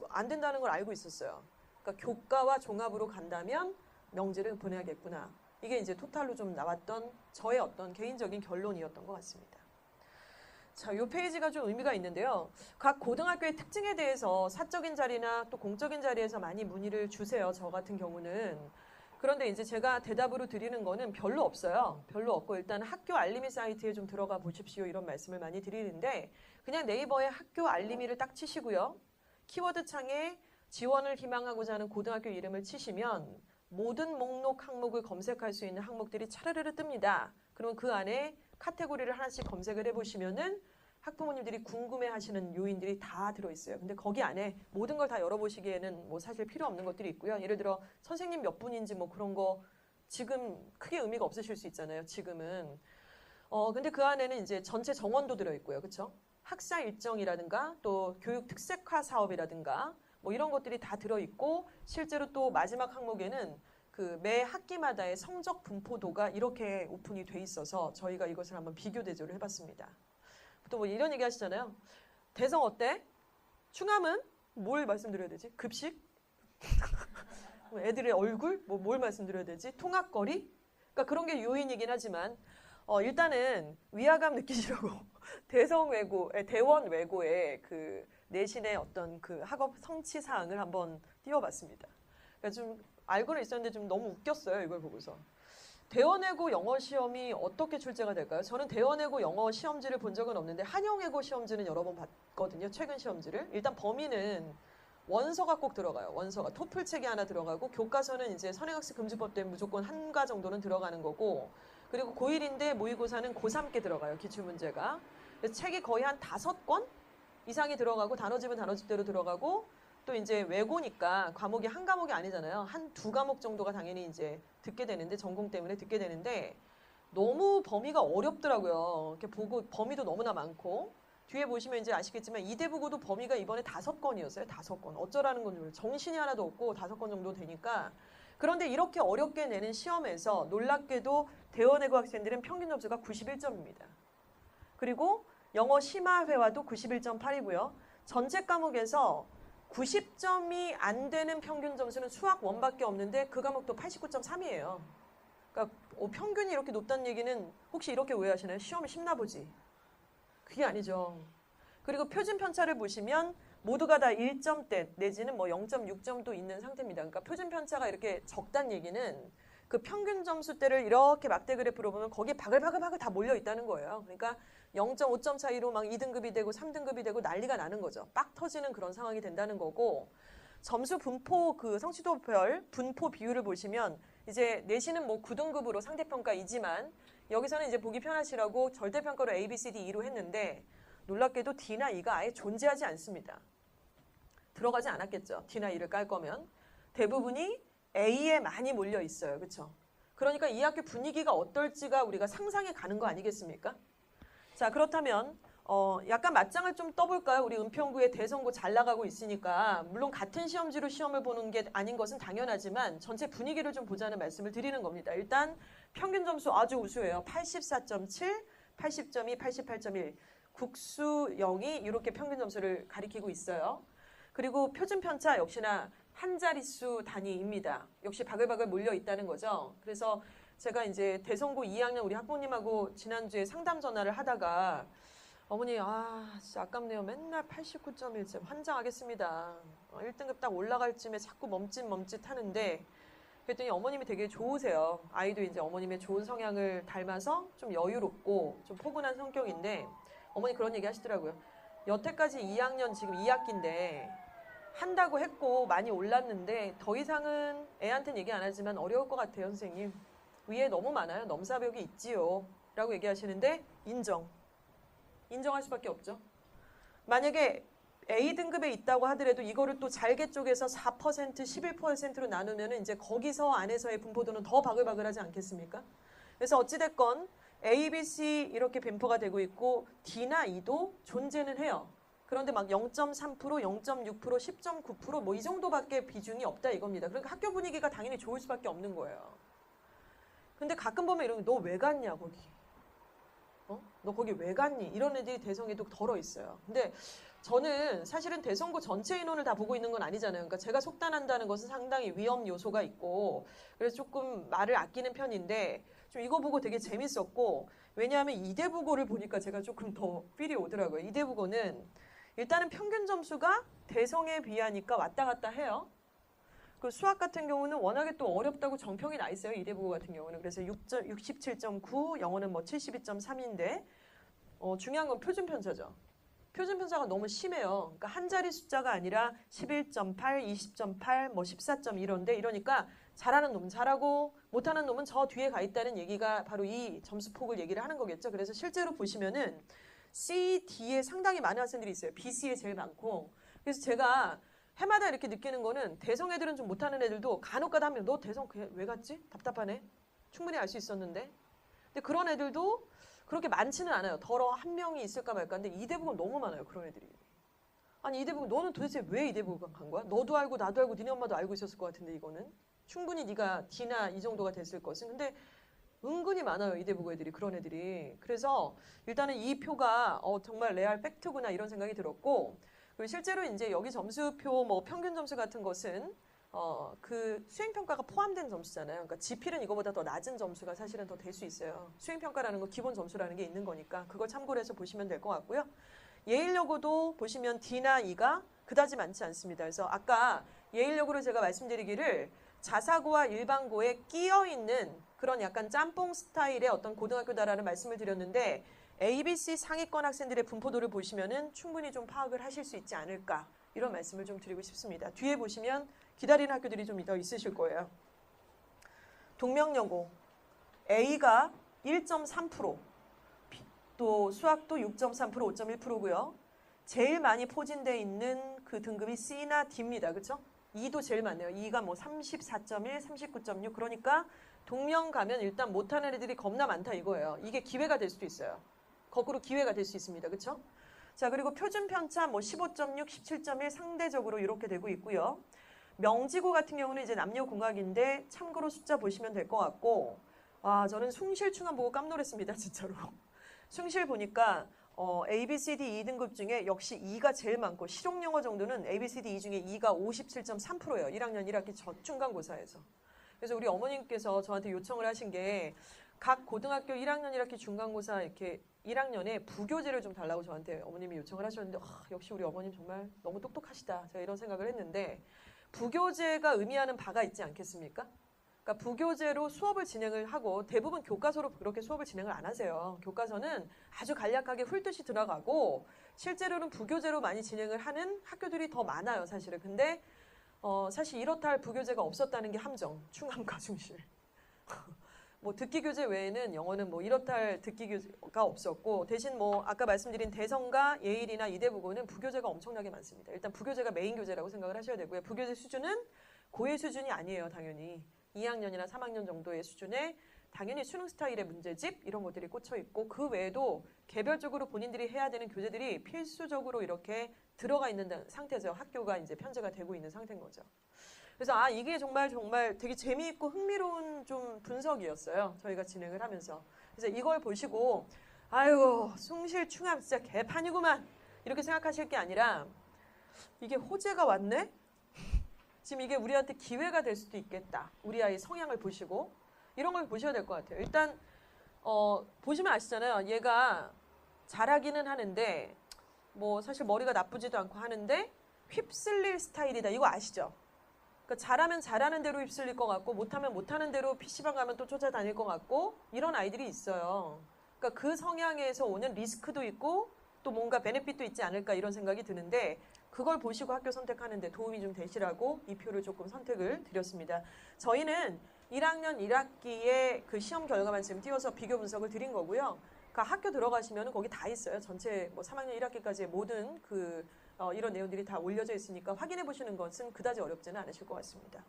안 된다는 걸 알고 있었어요. 그러니까 교과와 종합으로 간다면 명지를 보내야겠구나. 이게 이제 토탈로 좀 나왔던 저의 어떤 개인적인 결론이었던 것 같습니다. 자, 이 페이지가 좀 의미가 있는데요. 각 고등학교의 특징에 대해서 사적인 자리나 또 공적인 자리에서 많이 문의를 주세요. 저 같은 경우는. 그런데 이제 제가 대답으로 드리는 거는 별로 없어요. 별로 없고 일단 학교 알림이 사이트에 좀 들어가 보십시오, 이런 말씀을 많이 드리는데, 그냥 네이버에 학교 알림이를 딱 치시고요. 키워드 창에 지원을 희망하고자 하는 고등학교 이름을 치시면 모든 목록 항목을 검색할 수 있는 항목들이 차르르르 뜹니다. 그러면 그 안에 카테고리를 하나씩 검색을 해보시면은 학부모님들이 궁금해하시는 요인들이 다 들어있어요. 근데 거기 안에 모든 걸 다 열어보시기에는 뭐 사실 필요 없는 것들이 있고요. 예를 들어 선생님 몇 분인지 뭐 그런 거 지금 크게 의미가 없으실 수 있잖아요. 지금은. 근데 그 안에는 이제 전체 정원도 들어있고요. 그렇죠? 학사 일정이라든가 또 교육 특색화 사업이라든가 뭐 이런 것들이 다 들어있고, 실제로 또 마지막 항목에는 그 매 학기마다의 성적 분포도가 이렇게 오픈이 돼 있어서 저희가 이것을 한번 비교 대조를 해봤습니다. 또 뭐 이런 얘기 하시잖아요. 대성 어때? 충암은? 뭘 말씀드려야 되지? 급식? 애들의 얼굴? 뭘 말씀드려야 되지? 통학거리? 그러니까 그런 게 요인이긴 하지만 일단은 위화감 느끼시려고 대원 외고의 그 내신의 어떤 그 학업 성취 사항을 한번 띄워봤습니다. 그러니까 좀 알고는 있었는데 좀 너무 웃겼어요. 이걸 보고서. 대원외고 영어 시험이 어떻게 출제가 될까요? 저는 대원외고 영어 시험지를 본 적은 없는데 한영외고 시험지는 여러 번 봤거든요. 최근 시험지를. 일단 범위는 원서가 꼭 들어가요. 원서가. 토플 책이 하나 들어가고 교과서는 이제 선행학습 금지법 때문에 무조건 한 과 정도는 들어가는 거고 그리고 고1인데 모의고사는 고3께 들어가요. 기출문제가. 그래서 책이 거의 한 5권 이상이 들어가고 단어집은 단어집대로 들어가고 또 이제 외고니까 과목이 한 과목이 아니잖아요. 한 2과목 정도가 당연히 이제 듣게 되는데 전공 때문에 듣게 되는데 너무 범위가 어렵더라고요. 이렇게 보고 범위도 너무나 많고 뒤에 보시면 이제 아시겠지만 이대부고도 범위가 이번에 5건이었어요. 5건. 어쩌라는 건지 모르겠어요. 정신이 하나도 없고 5건 정도 되니까 그런데 이렇게 어렵게 내는 시험에서 놀랍게도 대원외고 학생들은 평균 점수가 91점입니다. 그리고 영어 심화회화도 91.8이고요. 전체 과목에서 90점이 안 되는 평균 점수는 수학 1밖에 없는데 그 과목도 89.3이에요. 그러니까 평균이 이렇게 높다는 얘기는 혹시 이렇게 오해하시나요? 시험이 쉽나 보지. 그게 아니죠. 그리고 표준 편차를 보시면 모두가 다 1점대 내지는 뭐 0.6점도 있는 상태입니다. 그러니까 표준 편차가 이렇게 적다는 얘기는 그 평균 점수대를 이렇게 막대 그래프로 보면 거기에 바글바글 다 몰려 있다는 거예요. 그러니까 0.5점 차이로 막 2등급이 되고 3등급이 되고 난리가 나는 거죠. 빡 터지는 그런 상황이 된다는 거고 점수 분포 그 성취도별 분포 비율을 보시면 이제 내신은 뭐 9등급으로 상대평가이지만 여기서는 이제 보기 편하시라고 절대평가로 A, B, C, D, E로 했는데 놀랍게도 D나 E가 아예 존재하지 않습니다. 들어가지 않았겠죠. D나 E를 깔 거면. 대부분이 A에 많이 몰려 있어요. 그렇죠? 그러니까 이 학교 분위기가 어떨지가 우리가 상상해 가는 거 아니겠습니까? 자, 그렇다면 약간 맞짱을 좀 떠볼까요? 우리 은평구의 대성고 잘 나가고 있으니까 물론 같은 시험지로 시험을 보는 게 아닌 것은 당연하지만 전체 분위기를 좀 보자는 말씀을 드리는 겁니다. 일단 평균 점수 아주 우수해요. 84.7, 80.2, 88.1. 국수 0이 이렇게 평균 점수를 가리키고 있어요. 그리고 표준 편차 역시나 한 자릿수 단위입니다. 역시 바글바글 몰려 있다는 거죠. 그래서 제가 이제 대성고 2학년 우리 학부모님하고 지난주에 상담 전화를 하다가 어머니 진짜 아깝네요. 맨날 89.1점 환장하겠습니다. 1등급 딱 올라갈 쯤에 자꾸 멈칫 하는데 그랬더니 어머님이 되게 좋으세요. 아이도 이제 어머님의 좋은 성향을 닮아서 좀 여유롭고 좀 포근한 성격인데 어머니 그런 얘기 하시더라고요. 여태까지 2학년 지금 2학기인데 한다고 했고 많이 올랐는데 더 이상은 애한테는 얘기 안 하지만 어려울 것 같아요. 선생님. 위에 너무 많아요. 넘사벽이 있지요. 라고 얘기하시는데 인정할 수밖에 없죠. 만약에 A등급에 있다고 하더라도 이거를 또 잘게 쪼개서 4%, 11%로 나누면 이제 거기서 안에서의 분포도는 더 바글바글하지 않겠습니까? 그래서 어찌됐건 A, B, C 이렇게 분포가 되고 있고 D나 E도 존재는 해요. 그런데 막 0.3%, 0.6%, 10.9% 뭐 이 정도밖에 비중이 없다 이겁니다. 그러니까 학교 분위기가 당연히 좋을 수밖에 없는 거예요. 근데 가끔 보면 이런 너 왜 갔냐 거기. 너 거기 왜 갔니? 이런 애들이 대성에도 덜어 있어요. 근데 저는 사실은 대성고 전체 인원을 다 보고 있는 건 아니잖아요. 그러니까 제가 속단한다는 것은 상당히 위험 요소가 있고 그래서 조금 말을 아끼는 편인데 좀 이거 보고 되게 재밌었고 왜냐하면 이대부고를 보니까 제가 조금 더 필이 오더라고요. 이대부고는 일단은 평균 점수가 대성에 비하니까 왔다 갔다 해요. 그 수학 같은 경우는 워낙에 또 어렵다고 정평이 나 있어요. 이대부고 같은 경우는. 그래서 67.9, 영어는 뭐 72.3인데 중요한 건 표준 편차죠. 표준 편차가 너무 심해요. 그러니까 한 자리 숫자가 아니라 11.8, 20.8, 뭐 14.1 이런데 이러니까 잘하는 놈은 잘하고 못하는 놈은 저 뒤에 가 있다는 얘기가 바로 이 점수폭을 얘기를 하는 거겠죠. 그래서 실제로 보시면은 C, D에 상당히 많은 학생들이 있어요. B, C에 제일 많고. 그래서 제가 해마다 이렇게 느끼는 거는 대성 애들은 좀 못하는 애들도 간혹가다 하면 너 대성 왜 갔지? 답답하네. 충분히 알 수 있었는데. 근데 그런 애들도 그렇게 많지는 않아요. 더러 한 명이 있을까 말까. 근데 이대부고는 너무 많아요. 그런 애들이. 아니 이대부고 너는 도대체 왜 이대부고 간 거야? 너도 알고 나도 알고 니네 엄마도 알고 있었을 것 같은데 이거는. 충분히 네가 D나 이 정도가 됐을 것은. 근데 은근히 많아요. 이대부고 애들이. 그런 애들이. 그래서 일단은 이 표가 정말 레알 팩트구나 이런 생각이 들었고 그리고 실제로 이제 여기 점수표 뭐 평균 점수 같은 것은 그 수행평가가 포함된 점수잖아요. 그러니까 지필은 이거보다 더 낮은 점수가 사실은 더 될 수 있어요. 수행평가라는 거 기본 점수라는 게 있는 거니까 그걸 참고를 해서 보시면 될 것 같고요. 예일여고도 보시면 D나 E가 그다지 많지 않습니다. 그래서 아까 예일여고를 제가 말씀드리기를 자사고와 일반고에 끼어있는 그런 약간 짬뽕 스타일의 어떤 고등학교다라는 말씀을 드렸는데 ABC 상위권 학생들의 분포도를 보시면은 충분히 좀 파악을 하실 수 있지 않을까 이런 말씀을 좀 드리고 싶습니다. 뒤에 보시면 기다리는 학교들이 좀 더 있으실 거예요. 동명여고 A가 1.3%, 또 수학도 6.3%, 5.1%고요. 제일 많이 포진되어 있는 그 등급이 C나 D입니다. 그렇죠? E도 제일 많네요. E가 뭐 34.1, 39.6 그러니까 동명 가면 일단 못하는 애들이 겁나 많다 이거예요. 이게 기회가 될 수도 있어요. 거꾸로 기회가 될 수 있습니다. 그렇죠? 자, 그리고 표준 편차 뭐 15.6, 17.1 상대적으로 이렇게 되고 있고요. 명지고 같은 경우는 이제 남녀공학인데 참고로 숫자 보시면 될 것 같고 저는 숭실 충암 보고 깜놀했습니다. 진짜로. 숭실 보니까 A, B, C, D 2등급 중에 역시 2가 제일 많고 실용영어 정도는 A, B, C, D 2 중에 2가 57.3%예요. 1학년 1학기 중간고사에서. 그래서 우리 어머님께서 저한테 요청을 하신 게 각 고등학교 1학년 1학기 중간고사 이렇게 1학년에 부교재를 좀 달라고 저한테 어머님이 요청을 하셨는데 역시 우리 어머님 정말 너무 똑똑하시다. 제가 이런 생각을 했는데 부교재가 의미하는 바가 있지 않겠습니까? 그러니까 부교재로 수업을 진행을 하고 대부분 교과서로 그렇게 수업을 진행을 안 하세요. 교과서는 아주 간략하게 훑듯이 들어가고 실제로는 부교재로 많이 진행을 하는 학교들이 더 많아요. 사실은. 근데 사실 이렇다 할 부교재가 없었다는 게 함정. 충암과 숭실. 뭐 듣기 교재 외에는 영어는 뭐 이렇다 할 듣기 교재가 없었고 대신 뭐 아까 말씀드린 대성과 예일이나 이대부고는 부교재가 엄청나게 많습니다. 일단 부교재가 메인 교재라고 생각을 하셔야 되고요. 부교재 수준은 고의 수준이 아니에요. 당연히. 2학년이나 3학년 정도의 수준에 당연히 수능 스타일의 문제집 이런 것들이 꽂혀 있고 그 외에도 개별적으로 본인들이 해야 되는 교재들이 필수적으로 이렇게 들어가 있는 상태죠. 학교가 이제 편제가 되고 있는 상태인 거죠. 그래서 이게 정말 되게 재미있고 흥미로운 좀 분석이었어요. 저희가 진행을 하면서. 그래서 이걸 보시고 아이고 숭실 충암 진짜 개판이구만 이렇게 생각하실 게 아니라 이게 호재가 왔네? 지금 이게 우리한테 기회가 될 수도 있겠다. 우리 아이 성향을 보시고 이런 걸 보셔야 될 것 같아요. 일단 보시면 아시잖아요. 얘가 잘하기는 하는데 뭐 사실 머리가 나쁘지도 않고 하는데 휩쓸릴 스타일이다. 이거 아시죠? 그러니까 잘하면 잘하는 대로 휩쓸릴 것 같고 못하면 못하는 대로 PC방 가면 또 쫓아다닐 것 같고 이런 아이들이 있어요. 그러니까 그 성향에서 오는 리스크도 있고 또 뭔가 베네핏도 있지 않을까 이런 생각이 드는데 그걸 보시고 학교 선택하는데 도움이 좀 되시라고 이 표를 조금 선택을 드렸습니다. 저희는 1학년 1학기의 그 시험 결과만 지금 띄워서 비교 분석을 드린 거고요. 그러니까 학교 들어가시면 거기 다 있어요. 전체 뭐 3학년 1학기까지의 모든 이런 내용들이 다 올려져 있으니까 확인해 보시는 것은 그다지 어렵지는 않으실 것 같습니다.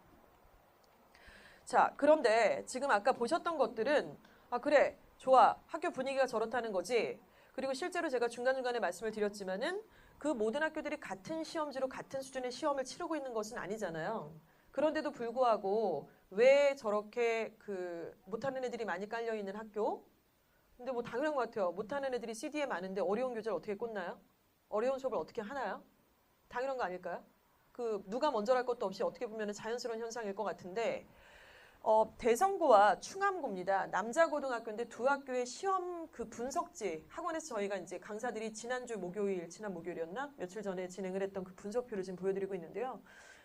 자, 그런데 지금 아까 보셨던 것들은 그래, 좋아. 학교 분위기가 저렇다는 거지. 그리고 실제로 제가 중간중간에 말씀을 드렸지만은 그 모든 학교들이 같은 시험지로 같은 수준의 시험을 치르고 있는 것은 아니잖아요. 그런데도 불구하고 왜 저렇게 못하는 애들이 많이 깔려있는 학교? 근데 뭐 당연한 것 같아요. 못하는 애들이 CD에 많은데 어려운 교재를 어떻게 꽂나요? 어려운 수업을 어떻게 하나요? 당연한 거 아닐까요? 누가 먼저랄 것도 없이 어떻게 보면 자연스러운 현상일 것 같은데 대성고와 충암고입니다. 남자고등학교인데 두 학교의 시험 분석지 학원에서 저희가 이제 강사들이 지난 목요일이었나? 며칠 전에 진행을 했던 그 분석표를 지금 보여드리고 있는데요.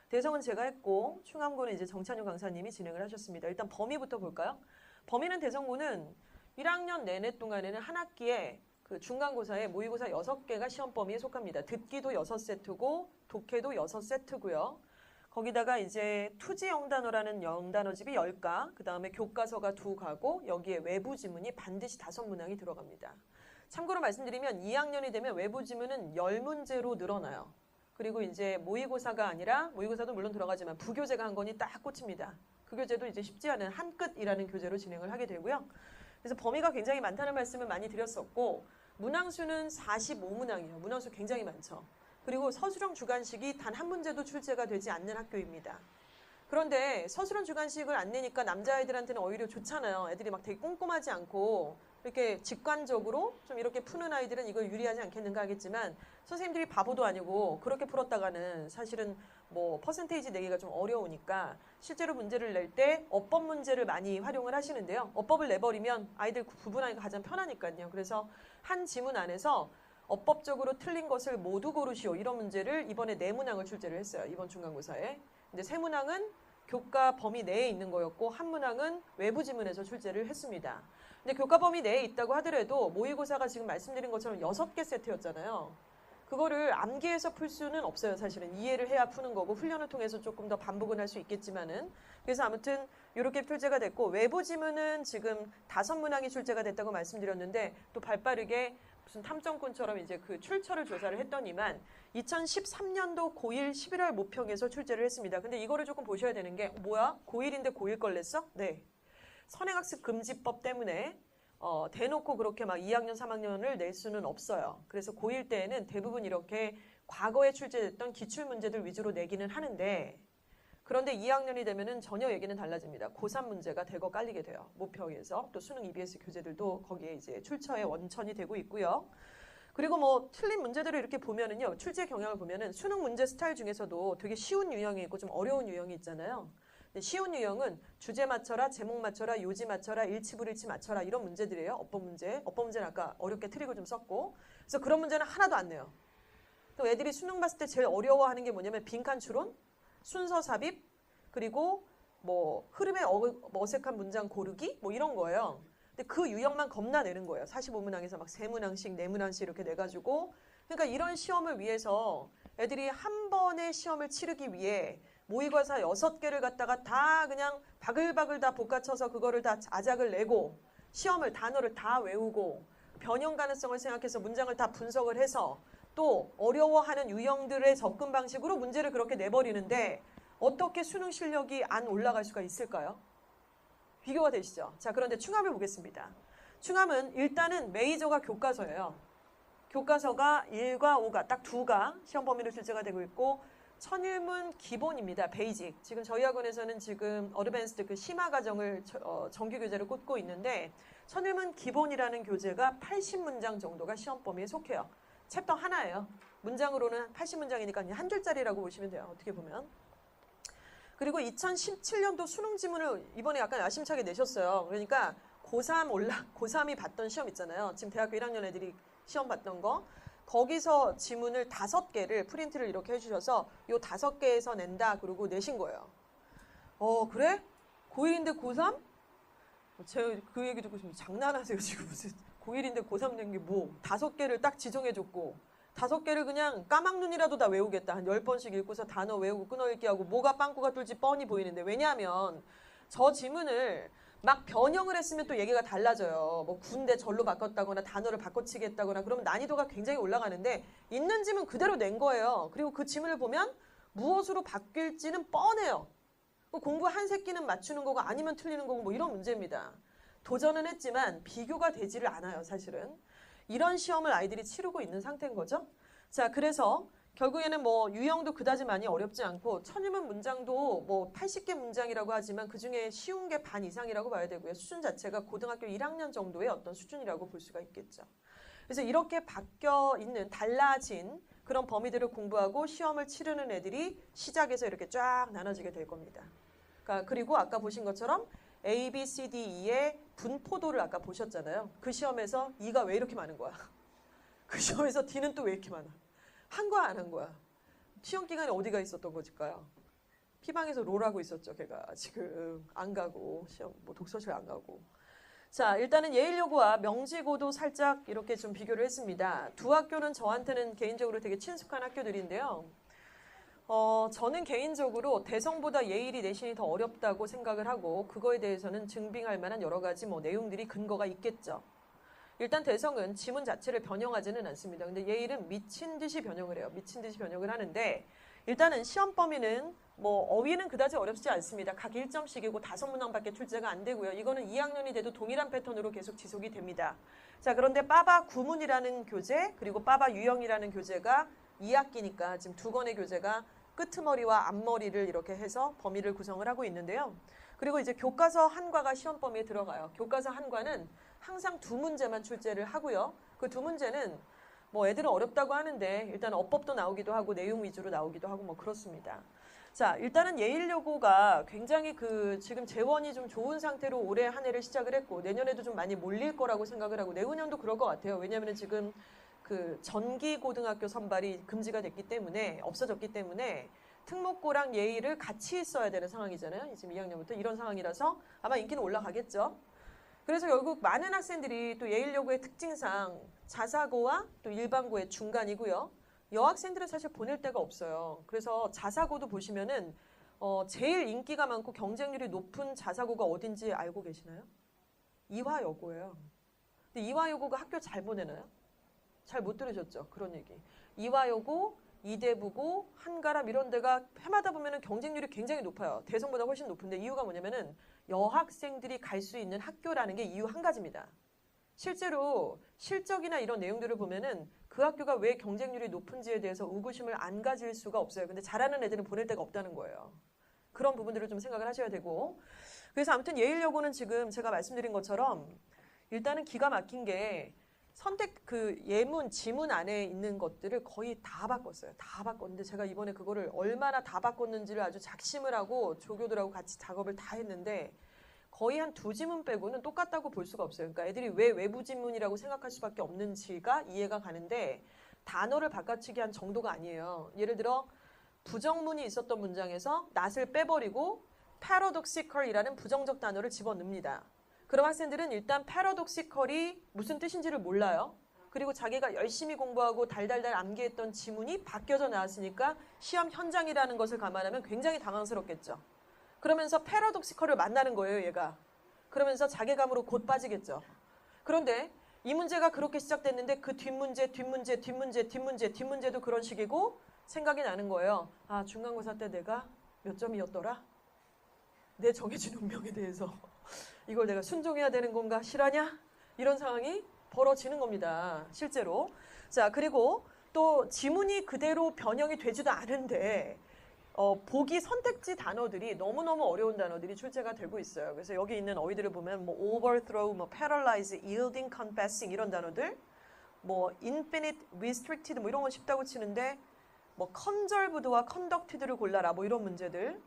대성은 제가 했고 충암고는 이제 정찬용 강사님이 진행을 하셨습니다. 일단 범위부터 볼까요? 범위는 대성고는 1학년 내내 동안에는 한 학기에 중간고사에 모의고사 6개가 시험 범위에 속합니다. 듣기도 6세트고 독해도 6세트고요. 거기다가 이제 투지 영단어라는 영단어집이 10가, 그 다음에 교과서가 2가고 여기에 외부 지문이 반드시 5문항이 들어갑니다. 참고로 말씀드리면 2학년이 되면 외부 지문은 10문제로 늘어나요. 그리고 이제 모의고사가 아니라 모의고사도 물론 들어가지만 부교재가 한 권이 딱 꽂힙니다. 그 교재도 이제 쉽지 않은 한끗이라는 교재로 진행을 하게 되고요. 그래서 범위가 굉장히 많다는 말씀을 많이 드렸었고 문항수는 45문항이에요. 문항수 굉장히 많죠. 그리고 서술형 주관식이 단 한 문제도 출제가 되지 않는 학교입니다. 그런데 서술형 주관식을 안 내니까 남자아이들한테는 오히려 좋잖아요. 애들이 막 되게 꼼꼼하지 않고 이렇게 직관적으로 좀 이렇게 푸는 아이들은 이걸 유리하지 않겠는가 하겠지만 선생님들이 바보도 아니고 그렇게 풀었다가는 사실은 뭐 퍼센테이지 내기가 좀 어려우니까 실제로 문제를 낼 때 어법 문제를 많이 활용을 하시는데요. 어법을 내버리면 아이들 구분하기가 가장 편하니까요. 그래서 한 지문 안에서 어법적으로 틀린 것을 모두 고르시오. 이런 문제를 이번에 4문항을 출제를 했어요. 이번 중간고사에. 근데 3문항은 교과 범위 내에 있는 거였고 한 문항은 외부 지문에서 출제를 했습니다. 근데 교과 범위 내에 있다고 하더라도 모의고사가 지금 말씀드린 것처럼 6개 세트였잖아요. 그거를 암기해서 풀 수는 없어요. 사실은 이해를 해야 푸는 거고 훈련을 통해서 조금 더 반복은 할 수 있겠지만은 그래서 아무튼 이렇게 출제가 됐고 외부 지문은 지금 5문항이 출제가 됐다고 말씀드렸는데 또 발빠르게 무슨 탐정꾼처럼 이제 그 출처를 조사를 했더니만 2013년도 고1 11월 모평에서 출제를 했습니다. 근데 이거를 조금 보셔야 되는 게 뭐야? 고1인데 고1 걸 냈어? 네. 선행학습 금지법 때문에 대놓고 그렇게 막 2학년, 3학년을 낼 수는 없어요. 그래서 고1 때에는 대부분 이렇게 과거에 출제됐던 기출문제들 위주로 내기는 하는데 그런데 2학년이 되면은 전혀 얘기는 달라집니다. 고3 문제가 대거 깔리게 돼요. 모평에서 또 수능 EBS 교재들도 거기에 이제 출처의 원천이 되고 있고요. 그리고 뭐 틀린 문제들을 이렇게 보면은요. 출제 경향을 보면은 수능 문제 스타일 중에서도 되게 쉬운 유형이 있고 좀 어려운 유형이 있잖아요. 근데 쉬운 유형은 주제 맞춰라, 제목 맞춰라, 요지 맞춰라, 일치 불일치 맞춰라 이런 문제들이에요. 어법 문제. 어법 문제는 아까 어렵게 트릭을 좀 썼고. 그래서 그런 문제는 하나도 안 내요. 또 애들이 수능 봤을 때 제일 어려워하는 게 뭐냐면 빈칸 추론, 순서 삽입, 그리고 뭐 흐름에 어색한 문장 고르기 뭐 이런 거예요. 근데 그 유형만 겁나 내는 거예요. 45문항에서 막 3문항씩, 4문항씩 이렇게 내가지고. 그러니까 이런 시험을 위해서 애들이 한 번의 시험을 치르기 위해 모의고사 6개를 갖다가 다 그냥 바글바글 다 볶아쳐서 그거를 다 아작을 내고 시험을 단어를 다 외우고 변형 가능성을 생각해서 문장을 다 분석을 해서 또 어려워하는 유형들의 접근 방식으로 문제를 그렇게 내버리는데 어떻게 수능 실력이 안 올라갈 수가 있을까요? 비교가 되시죠? 자, 그런데 충암을 보겠습니다. 충암은 일단은 메이저가 교과서예요. 교과서가 1과 5가 딱 2가 시험 범위로 출제가 되고 있고 천일문 기본입니다. 베이직. 지금 저희 학원에서는 지금 어드밴스드 그 심화 과정을 정규 교재를 꽂고 있는데 천일문 기본이라는 교재가 80문장 정도가 시험 범위에 속해요. 챕터 하나예요. 문장으로는 80문장이니까 한 줄짜리라고 보시면 돼요. 어떻게 보면. 그리고 2017년도 수능 지문을 이번에 약간 야심차게 내셨어요. 그러니까 고3이 봤던 시험 있잖아요. 지금 대학교 1학년 애들이 시험 봤던 거. 거기서 지문을 5개를 프린트를 이렇게 해주셔서 요 5개에서 낸다. 그러고 내신 거예요. 그래? 고1인데 고3? 제가 그 얘기 듣고 지금 장난하세요. 지금 무슨 고1인데 고3 낸 게 뭐 5개를 딱 지정해줬고 5개를 그냥 까막눈이라도 다 외우겠다. 한 10번씩 읽고서 단어 외우고 끊어읽기 하고 뭐가 빵꾸가 뚫지 뻔히 보이는데 왜냐하면 저 지문을 막 변형을 했으면 또 얘기가 달라져요. 뭐 군대 절로 바꿨다거나 단어를 바꿔치기 했다거나 그러면 난이도가 굉장히 올라가는데 있는 지문 그대로 낸 거예요. 그리고 그 지문을 보면 무엇으로 바뀔지는 뻔해요. 공부 한 새끼는 맞추는 거고 아니면 틀리는 거고 뭐 이런 문제입니다. 도전은 했지만 비교가 되지를 않아요. 사실은. 이런 시험을 아이들이 치르고 있는 상태인 거죠. 자, 그래서 결국에는 뭐 유형도 그다지 많이 어렵지 않고 천일문 문장도 뭐 80개 문장이라고 하지만 그중에 쉬운 게 반 이상이라고 봐야 되고요. 수준 자체가 고등학교 1학년 정도의 어떤 수준이라고 볼 수가 있겠죠. 그래서 이렇게 바뀌어 있는 달라진 그런 범위들을 공부하고 시험을 치르는 애들이 시작에서 이렇게 쫙 나눠지게 될 겁니다. 그러니까 그리고 아까 보신 것처럼 A, B, C, D, E의 분포도를 아까 보셨잖아요. 그 시험에서 E가 왜 이렇게 많은 거야? 그 시험에서 D는 또 왜 이렇게 많아? 한 거야 안 한 거야? 시험 기간에 어디가 있었던 거일까요? 피방에서 롤하고 있었죠. 걔가 지금 안 가고 시험 뭐 독서실 안 가고. 자, 일단은 예일여고와 명지고도 살짝 이렇게 좀 비교를 했습니다. 두 학교는 저한테는 개인적으로 되게 친숙한 학교들인데요. 저는 개인적으로 대성보다 예일이 내신이 더 어렵다고 생각을 하고 그거에 대해서는 증빙할 만한 여러 가지 뭐 내용들이 근거가 있겠죠. 일단 대성은 지문 자체를 변형하지는 않습니다. 근데 예일은 미친 듯이 변형을 해요. 미친 듯이 변형을 하는데 일단은 시험 범위는 뭐 어휘는 그다지 어렵지 않습니다. 각 1점씩이고 5문항밖에 출제가 안 되고요. 이거는 2학년이 돼도 동일한 패턴으로 계속 지속이 됩니다. 자, 그런데 빠바 구문이라는 교재 그리고 빠바 유형이라는 교재가 2학기니까 지금 2권의 교재가 끄트머리와 앞머리를 이렇게 해서 범위를 구성을 하고 있는데요. 그리고 이제 교과서 한과가 시험 범위에 들어가요. 교과서 한과는 항상 2문제만 출제를 하고요. 그 2문제는 뭐 애들은 어렵다고 하는데 일단 어법도 나오기도 하고 내용 위주로 나오기도 하고 뭐 그렇습니다. 자, 일단은 예일여고가 굉장히 지금 재원이 좀 좋은 상태로 올해 한 해를 시작을 했고 내년에도 좀 많이 몰릴 거라고 생각을 하고 내후년도 그럴 것 같아요. 왜냐하면 지금 전기 고등학교 선발이 금지가 됐기 때문에 없어졌기 때문에 특목고랑 예일을 같이 써야 되는 상황이잖아요. 지금 2학년부터 이런 상황이라서 아마 인기는 올라가겠죠. 그래서 결국 많은 학생들이 또 예일여고의 특징상 자사고와 또 일반고의 중간이고요. 여학생들은 사실 보낼 데가 없어요. 그래서 자사고도 보시면은 제일 인기가 많고 경쟁률이 높은 자사고가 어딘지 알고 계시나요? 이화여고예요. 근데 이화여고가 학교 잘 보내나요? 잘 못 들으셨죠? 그런 얘기. 이화여고, 이대부고, 한가람 이런 데가 해마다 보면은 경쟁률이 굉장히 높아요. 대성보다 훨씬 높은데 이유가 뭐냐면은 여학생들이 갈 수 있는 학교라는 게 이유 한 가지입니다. 실제로 실적이나 이런 내용들을 보면은 그 학교가 왜 경쟁률이 높은지에 대해서 의구심을 안 가질 수가 없어요. 근데 잘하는 애들은 보낼 데가 없다는 거예요. 그런 부분들을 좀 생각을 하셔야 되고. 그래서 아무튼 예일여고는 지금 제가 말씀드린 것처럼 일단은 기가 막힌 게 선택 예문, 지문 안에 있는 것들을 거의 다 바꿨어요. 다 바꿨는데 제가 이번에 그거를 얼마나 다 바꿨는지를 아주 작심을 하고 조교들하고 같이 작업을 다 했는데 거의 한 2지문 빼고는 똑같다고 볼 수가 없어요. 그러니까 애들이 왜 외부 지문이라고 생각할 수밖에 없는지가 이해가 가는데 단어를 바꿔치기 한 정도가 아니에요. 예를 들어 부정문이 있었던 문장에서 not을 빼버리고 paradoxical이라는 부정적 단어를 집어넣습니다. 그럼 학생들은 일단 paradoxical이 무슨 뜻인지를 몰라요. 그리고 자기가 열심히 공부하고 달달달 암기했던 지문이 바뀌어져 나왔으니까 시험 현장이라는 것을 감안하면 굉장히 당황스럽겠죠. 그러면서 paradoxical을 만나는 거예요, 얘가. 그러면서 자괴감으로 곧 빠지겠죠. 그런데 이 문제가 그렇게 시작됐는데 그 뒷문제도 그런 식이고 생각이 나는 거예요. 아, 중간고사 때 내가 몇 점이었더라? 내 정해진 운명에 대해서 이걸 내가 순종해야 되는 건가? 실화냐? 이런 상황이 벌어지는 겁니다. 실제로. 자, 그리고 또 지문이 그대로 변형이 되지도 않은데 보기 선택지 단어들이 너무너무 어려운 단어들이 출제가 되고 있어요. 그래서 여기 있는 어휘들을 보면 뭐 overthrow, 뭐 paralyze, yielding, confessing 이런 단어들, 뭐 infinite, restricted 뭐 이런 건 쉽다고 치는데 뭐 conserved와 conducted를 골라라 뭐 이런 문제들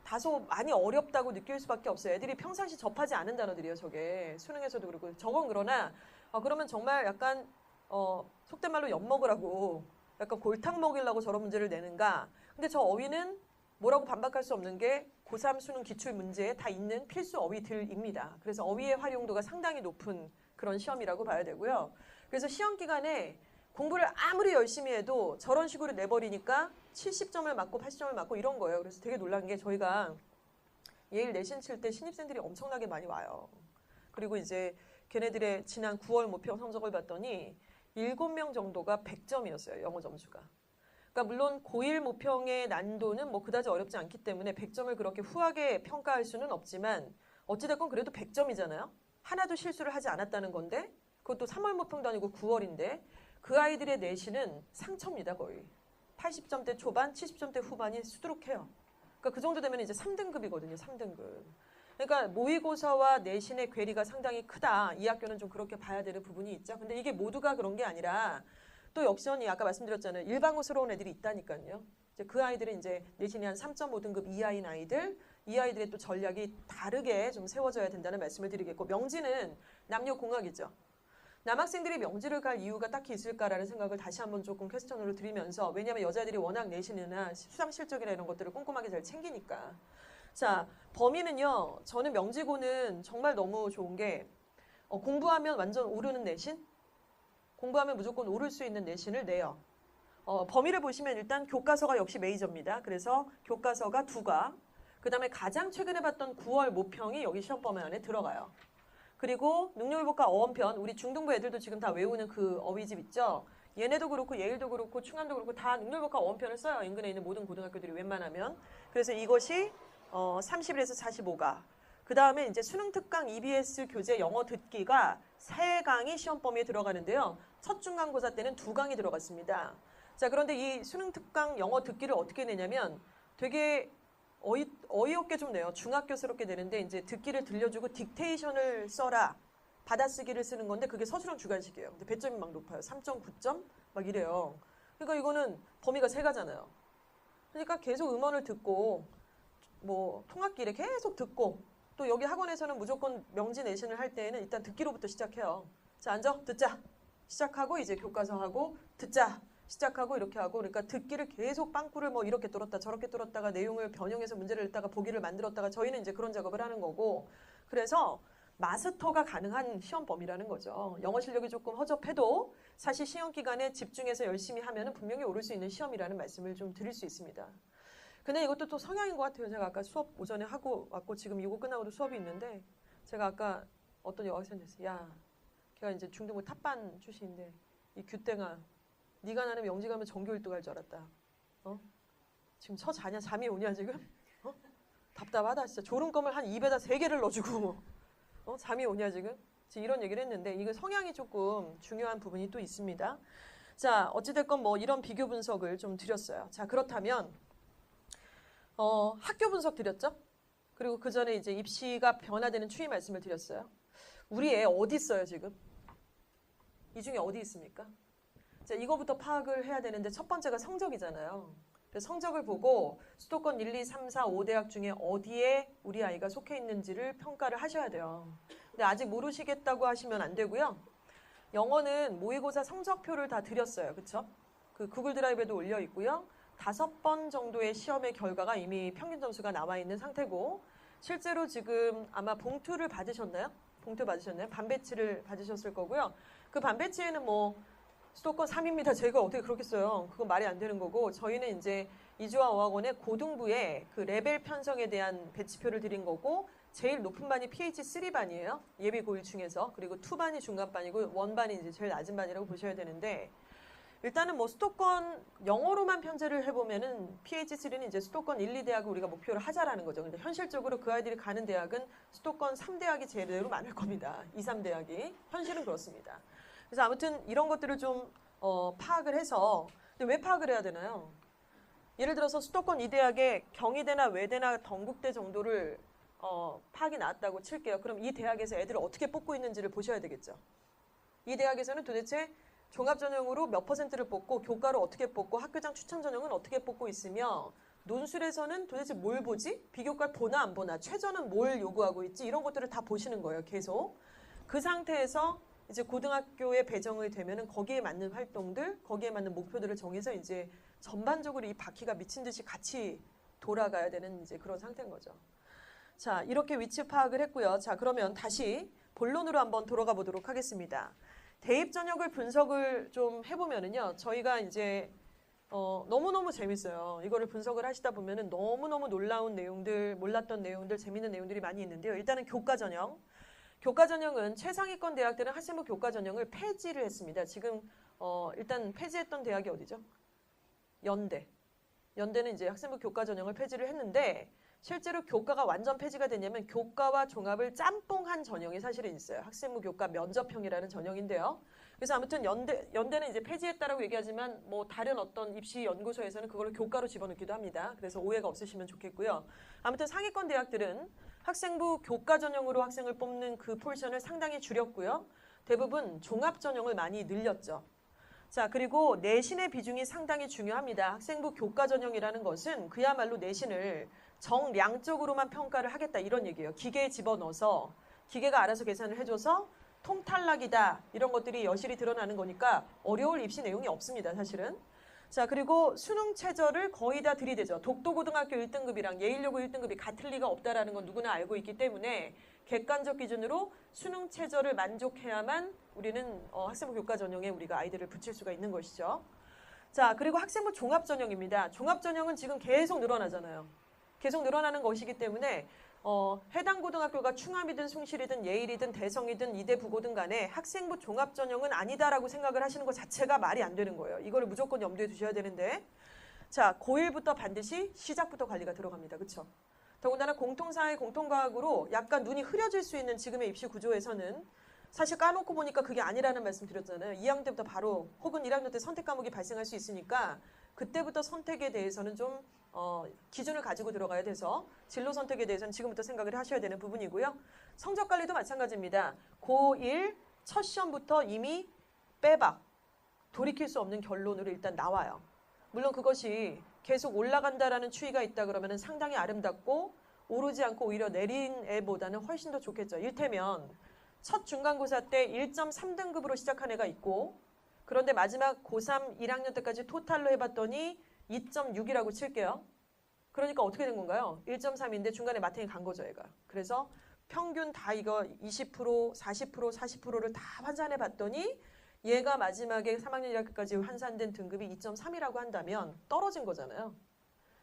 다소 많이 어렵다고 느낄 수밖에 없어요. 애들이 평상시 접하지 않은 단어들이에요. 저게 수능에서도 그렇고 저건 그러나 그러면 정말 약간 속된 말로 엿먹으라고 약간 골탕 먹이려고 저런 문제를 내는가. 근데 저 어휘는 뭐라고 반박할 수 없는 게 고3 수능 기출 문제에 다 있는 필수 어휘들입니다. 그래서 어휘의 활용도가 상당히 높은 그런 시험이라고 봐야 되고요. 그래서 시험 기간에 공부를 아무리 열심히 해도 저런 식으로 내버리니까 70점을 맞고 80점을 맞고 이런 거예요. 그래서 되게 놀란 게 저희가 예일 내신 칠 때 신입생들이 엄청나게 많이 와요. 그리고 이제 걔네들의 지난 9월 모평 성적을 봤더니 7명 정도가 100점이었어요. 영어 점수가. 그러니까 물론 고1 모평의 난도는 뭐 그다지 어렵지 않기 때문에 100점을 그렇게 후하게 평가할 수는 없지만 어찌됐건 그래도 100점이잖아요. 하나도 실수를 하지 않았다는 건데 그것도 3월 모평도 아니고 9월인데 그 아이들의 내신은 상처입니다. 거의. 80점대 초반, 70점대 후반이 수두룩해요. 그러니까 그 정도 되면 이제 3등급이거든요. 3등급. 그러니까 모의고사와 내신의 괴리가 상당히 크다. 이 학교는 좀 그렇게 봐야 되는 부분이 있죠. 근데 이게 모두가 그런 게 아니라 또 역시원히 아까 말씀드렸잖아요. 일반고스러운 애들이 있다니까요. 이제 그 아이들은 이제 내신이 한 3.5등급 이하인 아이들, 이 아이들의 또 전략이 다르게 좀 세워져야 된다는 말씀을 드리겠고 명지는 남녀공학이죠. 남학생들이 명지를 갈 이유가 딱히 있을까라는 생각을 다시 한번 조금 퀘스천으로 드리면서 왜냐하면 여자들이 워낙 내신이나 수상 실적이나 이런 것들을 꼼꼼하게 잘 챙기니까. 자, 범위는요. 저는 명지고는 정말 너무 좋은 게 공부하면 완전 오르는 내신? 공부하면 무조건 오를 수 있는 내신을 내요. 범위를 보시면 일단 교과서가 역시 메이저입니다. 그래서 교과서가 2과, 그 다음에 가장 최근에 봤던 9월 모평이 여기 시험 범위 안에 들어가요. 그리고 능력일보과 어원편, 우리 중등부 애들도 지금 다 외우는 그 어휘집 있죠? 얘네도 그렇고 예일도 그렇고 충안도 그렇고 다 능력일보과 어원편을 써요. 인근에 있는 모든 고등학교들이 웬만하면. 그래서 이것이 31에서 45가. 그 다음에 이제 수능특강 EBS 교재 영어 듣기가 3강이 시험 범위에 들어가는데요. 첫 중간고사 때는 2강이 들어갔습니다. 자, 그런데 이 수능특강 영어 듣기를 어떻게 내냐면 되게 어이없게 좀 내요. 중학교스럽게 되는데 이제 듣기를 들려주고 딕테이션을 써라. 받아쓰기를 쓰는 건데 그게 서술형 주관식이에요. 근데 배점이 막 높아요. 3.9점 막 이래요. 그러니까 이거는 범위가 세 가잖아요. 그러니까 계속 음원을 듣고 뭐 통학길에 계속 듣고 또 여기 학원에서는 무조건 명지 내신을 할 때에는 일단 듣기로부터 시작해요. 자, 앉아, 듣자. 시작하고 이제 교과서 하고 듣자. 시작하고 이렇게 하고 그러니까 듣기를 계속 빵꾸를 뭐 이렇게 뚫었다 저렇게 뚫었다가 내용을 변형해서 문제를 냈다가 보기를 만들었다가 저희는 이제 그런 작업을 하는 거고 그래서 마스터가 가능한 시험범위라는 거죠. 영어 실력이 조금 허접해도 사실 시험 기간에 집중해서 열심히 하면은 분명히 오를 수 있는 시험이라는 말씀을 좀 드릴 수 있습니다. 근데 이것도 또 성향인 것 같아요. 제가 아까 수업 오전에 하고 왔고 지금 이거 끝나고도 수업이 있는데 제가 아까 어떤 여학생한테 했어요. 야, 걔가 이제 중등부 탑반 출신인데 이 규땡아 네가 나는 명지 가면 전교 1등 할 줄 알았다. 지금 자냐? 잠이 오냐 지금? 답답하다 진짜. 졸음껌을 한 입에다 3개를 넣어주고 잠이 오냐 지금? 이런 얘기를 했는데 이거 성향이 조금 중요한 부분이 또 있습니다. 자, 어찌됐건 뭐 이런 비교 분석을 좀 드렸어요. 자, 그렇다면 학교 분석 드렸죠? 그리고 그 전에 이제 입시가 변화되는 추이 말씀을 드렸어요. 우리 애 어디 있어요 지금? 이 중에 어디 있습니까? 자, 이거부터 파악을 해야 되는데 첫 번째가 성적이잖아요. 그래서 성적을 보고 수도권 1, 2, 3, 4, 5대학 중에 어디에 우리 아이가 속해 있는지를 평가를 하셔야 돼요. 근데 아직 모르시겠다고 하시면 안 되고요. 영어는 모의고사 성적표를 다 드렸어요. 그쵸? 그 구글 드라이브에도 올려 있고요. 5번 정도의 시험의 결과가 이미 평균 점수가 나와 있는 상태고 실제로 지금 아마 봉투를 받으셨나요? 봉투 받으셨나요? 반배치를 받으셨을 거고요. 그 반배치에는 뭐 수도권 3입니다. 제가 어떻게 그렇겠어요. 그건 말이 안 되는 거고 저희는 이제 이주와 어학원의 고등부의 그 레벨 편성에 대한 배치표를 드린 거고 제일 높은 반이 PH3반이에요. 예비 고1 중에서. 그리고 2반이 중간반이고 1반이 이제 제일 낮은 반이라고 보셔야 되는데 일단은 뭐 수도권 영어로만 편제를 해보면은 PH3는 이제 수도권 1, 2대학을 우리가 목표를 하자라는 거죠. 근데 현실적으로 그 아이들이 가는 대학은 수도권 3대학이 제대로 많을 겁니다. 2, 3대학이. 현실은 그렇습니다. 그래서 아무튼 이런 것들을 좀 파악을 해서 근데 왜 파악을 해야 되나요? 예를 들어서 수도권 2대학에 경희대나 외대나 덩국대 정도를 파악이 나왔다고 칠게요. 그럼 이 대학에서 애들을 어떻게 뽑고 있는지를 보셔야 되겠죠. 이 대학에서는 도대체 종합전형으로 몇 %를 뽑고 교과로 어떻게 뽑고 학교장 추천전형은 어떻게 뽑고 있으며 논술에서는 도대체 뭘 보지? 비교과를 보나 안 보나? 최저는 뭘 요구하고 있지? 이런 것들을 다 보시는 거예요. 계속. 그 상태에서 이제 고등학교에 배정이 되면은 거기에 맞는 활동들, 거기에 맞는 목표들을 정해서 이제 전반적으로 이 바퀴가 미친 듯이 같이 돌아가야 되는 이제 그런 상태인 거죠. 자, 이렇게 위치 파악을 했고요. 자, 그러면 다시 본론으로 한번 돌아가 보도록 하겠습니다. 대입 전형을 분석을 좀 해보면은요, 저희가 이제 너무너무 재밌어요. 이거를 분석을 하시다 보면은 너무너무 놀라운 내용들, 몰랐던 내용들, 재밌는 내용들이 많이 있는데요. 일단은 교과 전형. 교과 전형은 최상위권 대학들은 학생부 교과 전형을 폐지를 했습니다. 지금 일단 폐지했던 대학이 어디죠? 연대. 연대는 이제 학생부 교과 전형을 폐지를 했는데 실제로 교과가 완전 폐지가 됐냐면 교과와 종합을 짬뽕한 전형이 사실은 있어요. 학생부 교과 면접형이라는 전형인데요. 그래서 아무튼 연대는 이제 폐지했다라고 얘기하지만 뭐 다른 어떤 입시 연구소에서는 그걸 교과로 집어넣기도 합니다. 그래서 오해가 없으시면 좋겠고요. 아무튼 상위권 대학들은 학생부 교과 전형으로 학생을 뽑는 그 포션을 상당히 줄였고요. 대부분 종합 전형을 많이 늘렸죠. 자, 그리고 내신의 비중이 상당히 중요합니다. 학생부 교과 전형이라는 것은 그야말로 내신을 정량적으로만 평가를 하겠다 이런 얘기예요. 기계에 집어넣어서 기계가 알아서 계산을 해줘서 통탈락이다 이런 것들이 여실히 드러나는 거니까 어려울 입시 내용이 없습니다. 사실은. 자, 그리고 수능 최저를 거의 다 들이대죠. 독도고등학교 1등급이랑 예일여고 1등급이 같을 리가 없다라는 건 누구나 알고 있기 때문에 객관적 기준으로 수능 최저를 만족해야만 우리는 학생부 교과 전형에 우리가 아이들을 붙일 수가 있는 것이죠. 자, 그리고 학생부 종합 전형입니다. 종합 전형은 지금 계속 늘어나잖아요. 계속 늘어나는 것이기 때문에 해당 고등학교가 충암이든 숭실이든 예일이든 대성이든 이대 부고든 간에 학생부 종합 전형은 아니다라고 생각을 하시는 것 자체가 말이 안 되는 거예요. 이거를 무조건 염두에 두셔야 되는데 자, 고1부터 반드시 시작부터 관리가 들어갑니다. 그렇죠? 더군다나 공통사회 공통과학으로 약간 눈이 흐려질 수 있는 지금의 입시 구조에서는 사실 까놓고 보니까 그게 아니라는 말씀 드렸잖아요. 2학년 때부터 바로 혹은 1학년 때 선택 과목이 발생할 수 있으니까 그때부터 선택에 대해서는 좀 기준을 가지고 들어가야 돼서 진로 선택에 대해서는 지금부터 생각을 하셔야 되는 부분이고요. 성적 관리도 마찬가지입니다. 고1 첫 시험부터 이미 빼박, 돌이킬 수 없는 결론으로 일단 나와요. 물론 그것이 계속 올라간다라는 추이가 있다 그러면 상당히 아름답고 오르지 않고 오히려 내린 애보다는 훨씬 더 좋겠죠. 일테면 첫 중간고사 때 1.3등급으로 시작한 애가 있고 그런데 마지막 고3 1학년 때까지 토탈로 해봤더니 2.6이라고 칠게요. 그러니까 어떻게 된 건가요? 1.3인데 중간에 마탱이 간 거죠, 얘가. 그래서 평균 다 이거 20%, 40%, 40%를 다 환산해 봤더니 얘가 마지막에 3학년 1학기까지 환산된 등급이 2.3이라고 한다면 떨어진 거잖아요.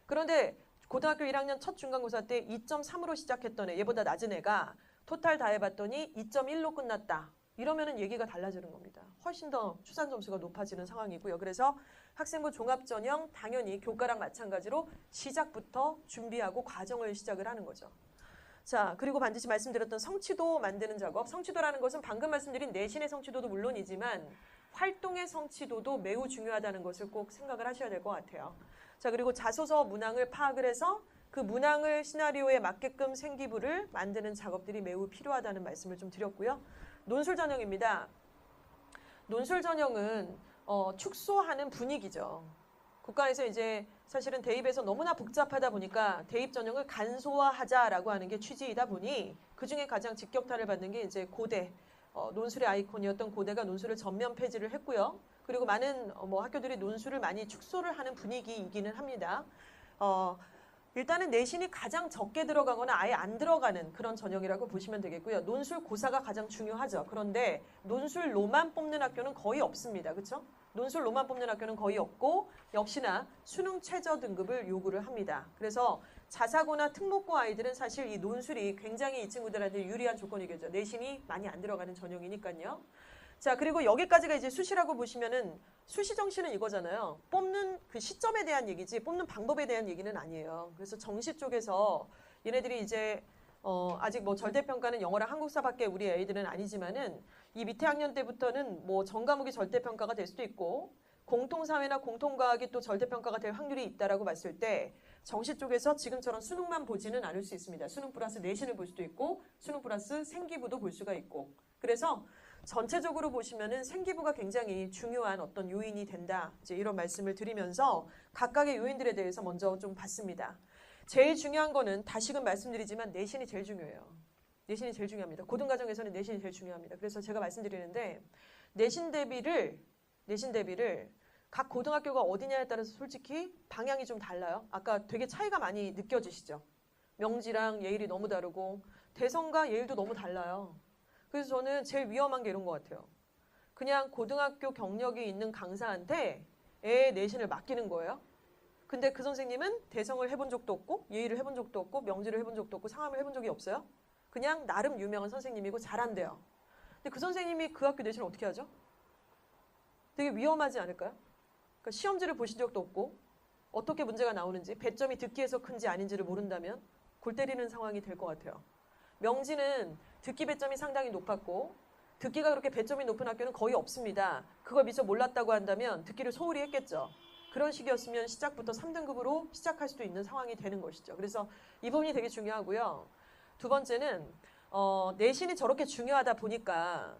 그런데 고등학교 1학년 첫 중간고사 때 2.3으로 시작했던 애, 얘보다 낮은 애가 토탈 다 해봤더니 2.1로 끝났다. 이러면은 얘기가 달라지는 겁니다. 훨씬 더 추산 점수가 높아지는 상황이고요. 그래서 학생부 종합전형 당연히 교과랑 마찬가지로 시작부터 준비하고 과정을 시작을 하는 거죠. 자, 그리고 반드시 말씀드렸던 성취도 만드는 작업. 성취도라는 것은 방금 말씀드린 내신의 성취도도 물론이지만 활동의 성취도도 매우 중요하다는 것을 꼭 생각을 하셔야 될 것 같아요. 자, 그리고 자소서 문항을 파악을 해서 그 문항을 시나리오에 맞게끔 생기부를 만드는 작업들이 매우 필요하다는 말씀을 좀 드렸고요. 논술 전형입니다. 논술 전형은 축소하는 분위기죠. 국가에서 이제 사실은 대입에서 너무나 복잡하다 보니까 대입 전형을 간소화하자라고 하는 게 취지이다 보니 그중에 가장 직격탄을 받는 게 이제 고대, 논술의 아이콘이었던 고대가 논술을 전면 폐지를 했고요. 그리고 많은 학교들이 논술을 많이 축소를 하는 분위기이기는 합니다. 일단은 내신이 가장 적게 들어가거나 아예 안 들어가는 그런 전형이라고 보시면 되겠고요. 논술 고사가 가장 중요하죠. 그런데 논술로만 뽑는 학교는 거의 없습니다. 그렇죠? 논술로만 뽑는 학교는 거의 없고 역시나 수능 최저 등급을 요구를 합니다. 그래서 자사고나 특목고 아이들은 사실 이 논술이 굉장히 이 친구들한테 유리한 조건이겠죠. 내신이 많이 안 들어가는 전형이니까요. 자, 그리고 여기까지가 이제 수시라고 보시면은 수시 정시는 이거잖아요. 뽑는 그 시점에 대한 얘기지 뽑는 방법에 대한 얘기는 아니에요. 그래서 정시 쪽에서 얘네들이 이제 아직 뭐 절대평가는 영어랑 한국사밖에 우리 애들은 아니지만은 이 밑에 학년 때부터는 뭐 전 과목이 절대평가가 될 수도 있고 공통사회나 공통과학이 또 절대평가가 될 확률이 있다라고 봤을 때 정시 쪽에서 지금처럼 수능만 보지는 않을 수 있습니다. 수능 플러스 내신을 볼 수도 있고 수능 플러스 생기부도 볼 수가 있고 그래서 전체적으로 보시면은 생기부가 굉장히 중요한 어떤 요인이 된다. 이제 이런 말씀을 드리면서 각각의 요인들에 대해서 먼저 좀 봤습니다. 제일 중요한 거는 다시금 말씀드리지만 내신이 제일 중요해요. 내신이 제일 중요합니다. 고등과정에서는 내신이 제일 중요합니다. 그래서 제가 말씀드리는데 내신 대비를 각 고등학교가 어디냐에 따라서 솔직히 방향이 좀 달라요. 아까 되게 차이가 많이 느껴지시죠? 명지랑 예일이 너무 다르고 대성과 예일도 너무 달라요. 그래서 저는 제일 위험한 게 이런 것 같아요. 그냥 고등학교 경력이 있는 강사한테 애 내신을 맡기는 거예요. 근데 그 선생님은 대성을 해본 적도 없고 예의를 해본 적도 없고 명지를 해본 적도 없고 상암을 해본 적이 없어요. 그냥 나름 유명한 선생님이고 잘한대요. 근데 그 선생님이 그 학교 내신을 어떻게 하죠? 되게 위험하지 않을까요? 그러니까 시험지를 보신 적도 없고 어떻게 문제가 나오는지 배점이 듣기에서 큰지 아닌지를 모른다면 골 때리는 상황이 될 것 같아요. 명지는 듣기 배점이 상당히 높았고 듣기가 그렇게 배점이 높은 학교는 거의 없습니다. 그걸 미처 몰랐다고 한다면 듣기를 소홀히 했겠죠. 그런 식이었으면 시작부터 3등급으로 시작할 수도 있는 상황이 되는 것이죠. 그래서 이 부분이 되게 중요하고요. 두 번째는 내신이 저렇게 중요하다 보니까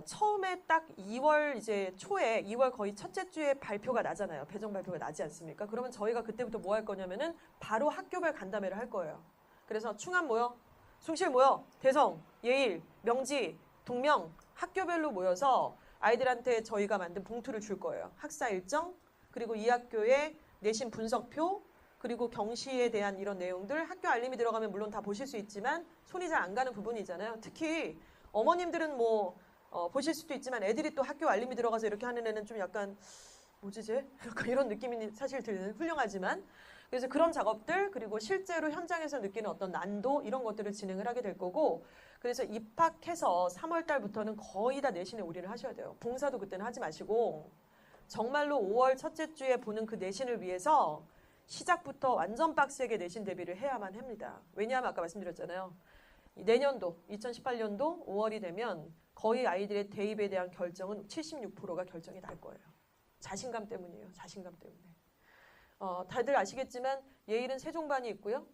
처음에 딱 2월 이제 초에 2월 거의 첫째 주에 발표가 나잖아요. 배정 발표가 나지 않습니까? 그러면 저희가 그때부터 뭐 할 거냐면은 바로 학교별 간담회를 할 거예요. 그래서 충암 모여, 숭실 모여, 대성, 예일, 명지, 동명 학교별로 모여서 아이들한테 저희가 만든 봉투를 줄 거예요. 학사 일정, 그리고 이 학교의 내신 분석표, 그리고 경시에 대한 이런 내용들 학교 알림이 들어가면 물론 다 보실 수 있지만 손이 잘 안 가는 부분이잖아요. 특히 어머님들은 뭐 보실 수도 있지만 애들이 또 학교 알림이 들어가서 이렇게 하는 애는 좀 약간 뭐지 쟤? 약간 이런 느낌이 사실 드는 훌륭하지만 그래서 그런 작업들 그리고 실제로 현장에서 느끼는 어떤 난도 이런 것들을 진행을 하게 될 거고 그래서 입학해서 3월 달부터는 거의 다 내신에 올인을 하셔야 돼요. 봉사도 그때는 하지 마시고 정말로 5월 첫째 주에 보는 그 내신을 위해서 시작부터 완전 빡세게 내신 대비를 해야만 합니다. 왜냐하면 아까 말씀드렸잖아요. 내년도 2018년도 5월이 되면 거의 아이들의 대입에 대한 결정은 76%가 결정이 날 거예요. 자신감 때문이에요. 자신감 때문에. 다들 아시겠지만 예일은 세종반이 있고요.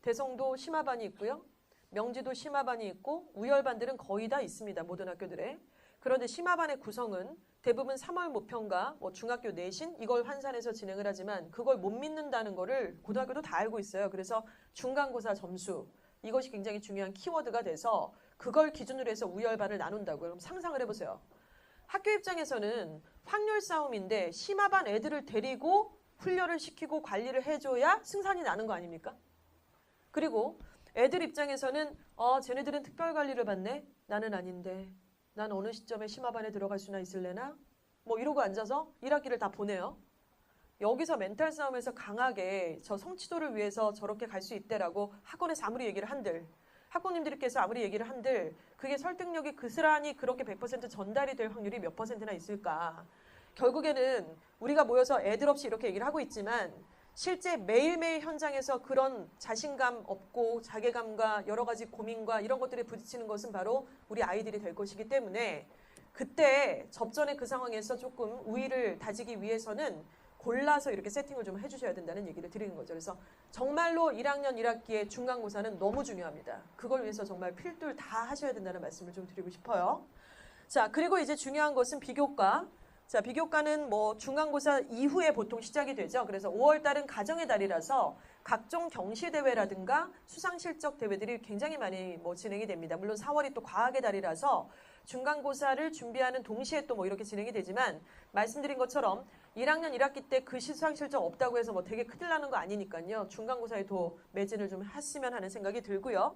대성도 심화반이 있고요. 명지도 심화반이 있고 우열반들은 거의 다 있습니다. 모든 학교들에. 그런데 심화반의 구성은 대부분 3월 모평가, 중학교 내신 이걸 환산해서 진행을 하지만 그걸 못 믿는다는 거를 고등학교도 다 알고 있어요. 그래서 중간고사 점수 이것이 굉장히 중요한 키워드가 돼서 그걸 기준으로 해서 우열반을 나눈다고요. 그럼 상상을 해보세요. 학교 입장에서는 확률 싸움인데 심화반 애들을 데리고 훈련을 시키고 관리를 해줘야 승산이 나는 거 아닙니까? 그리고 애들 입장에서는 쟤네들은 특별관리를 받네? 나는 아닌데 난 어느 시점에 심화반에 들어갈 수나 있을래나? 이러고 앉아서 1학기를 다 보내요. 여기서 멘탈 싸움에서 강하게 저 성취도를 위해서 저렇게 갈 수 있대라고 학원에서 아무리 얘기를 한들 학부모님들께서 아무리 얘기를 한들 그게 설득력이 그스란히 그렇게 100% 전달이 될 확률이 몇 %나 있을까? 결국에는 우리가 모여서 애들 없이 이렇게 얘기를 하고 있지만 실제 매일매일 현장에서 그런 자신감 없고 자괴감과 여러 가지 고민과 이런 것들에 부딪히는 것은 바로 우리 아이들이 될 것이기 때문에 그때 접전의 그 상황에서 조금 우위를 다지기 위해서는 골라서 이렇게 세팅을 좀 해주셔야 된다는 얘기를 드리는 거죠. 그래서 정말로 1학년 1학기의 중간고사는 너무 중요합니다. 그걸 위해서 정말 필두를 다 하셔야 된다는 말씀을 좀 드리고 싶어요. 자, 그리고 이제 중요한 것은 비교과. 자, 비교과는 중간고사 이후에 보통 시작이 되죠. 그래서 5월 달은 가정의 달이라서 각종 경시대회라든가 수상실적 대회들이 굉장히 많이 진행이 됩니다. 물론 4월이 또 과학의 달이라서 중간고사를 준비하는 동시에 또 이렇게 진행이 되지만 말씀드린 것처럼 1학년 1학기 때 그 수상실적 없다고 해서 되게 큰일 나는 거 아니니까요. 중간고사에도 매진을 좀 했으면 하는 생각이 들고요.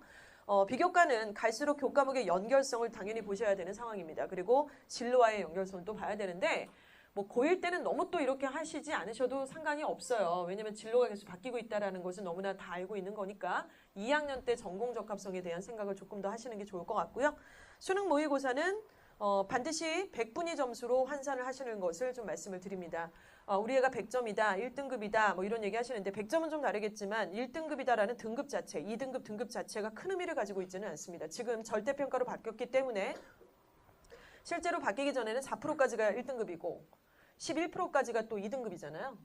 비교과는 갈수록 교과목의 연결성을 당연히 보셔야 되는 상황입니다. 그리고 진로와의 연결성을 또 봐야 되는데 고1 때는 너무 또 이렇게 하시지 않으셔도 상관이 없어요. 왜냐하면 진로가 계속 바뀌고 있다는 것은 너무나 다 알고 있는 거니까 2학년 때 전공 적합성에 대한 생각을 조금 더 하시는 게 좋을 것 같고요. 수능 모의고사는 반드시 100분위 점수로 환산을 하시는 것을 좀 말씀을 드립니다. 우리 애가 100점이다, 1등급이다 이런 얘기 하시는데 100점은 좀 다르겠지만 1등급이다라는 등급 자체, 2등급 등급 자체가 큰 의미를 가지고 있지는 않습니다. 지금 절대평가로 바뀌었기 때문에 실제로 바뀌기 전에는 4%까지가 1등급이고 11%까지가 또 2등급이잖아요.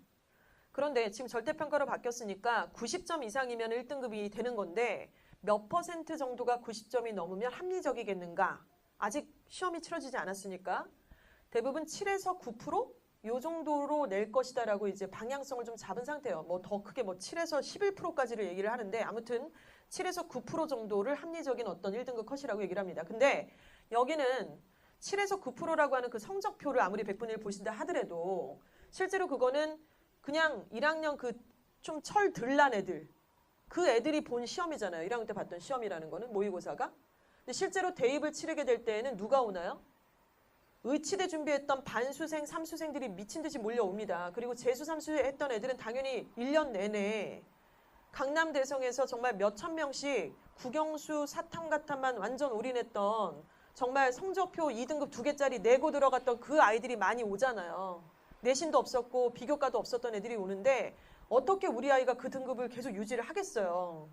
그런데 지금 절대평가로 바뀌었으니까 90점 이상이면 1등급이 되는 건데 몇 % 정도가 90점이 넘으면 합리적이겠는가? 아직 시험이 치러지지 않았으니까 대부분 7에서 9%? 요 정도로 낼 것이다라고 이제 방향성을 좀 잡은 상태예요. 더 크게 7에서 11%까지를 얘기를 하는데 아무튼 7에서 9% 정도를 합리적인 어떤 1등급 컷이라고 얘기를 합니다. 근데 여기는 7에서 9%라고 하는 그 성적표를 아무리 100분의 1 보신다 하더라도 실제로 그거는 그냥 1학년 그 좀 철 들난 애들 그 애들이 본 시험이잖아요. 1학년 때 봤던 시험이라는 거는 모의고사가. 근데 실제로 대입을 치르게 될 때에는 누가 오나요? 의치대 준비했던 반수생, 삼수생들이 미친 듯이 몰려옵니다. 그리고 재수, 삼수 했던 애들은 당연히 1년 내내 강남 대성에서 정말 몇천 명씩 국영수, 사탐, 가탐만 완전 올인했던 정말 성적표 2등급 2개짜리 내고 들어갔던 그 아이들이 많이 오잖아요. 내신도 없었고 비교과도 없었던 애들이 오는데 어떻게 우리 아이가 그 등급을 계속 유지를 하겠어요.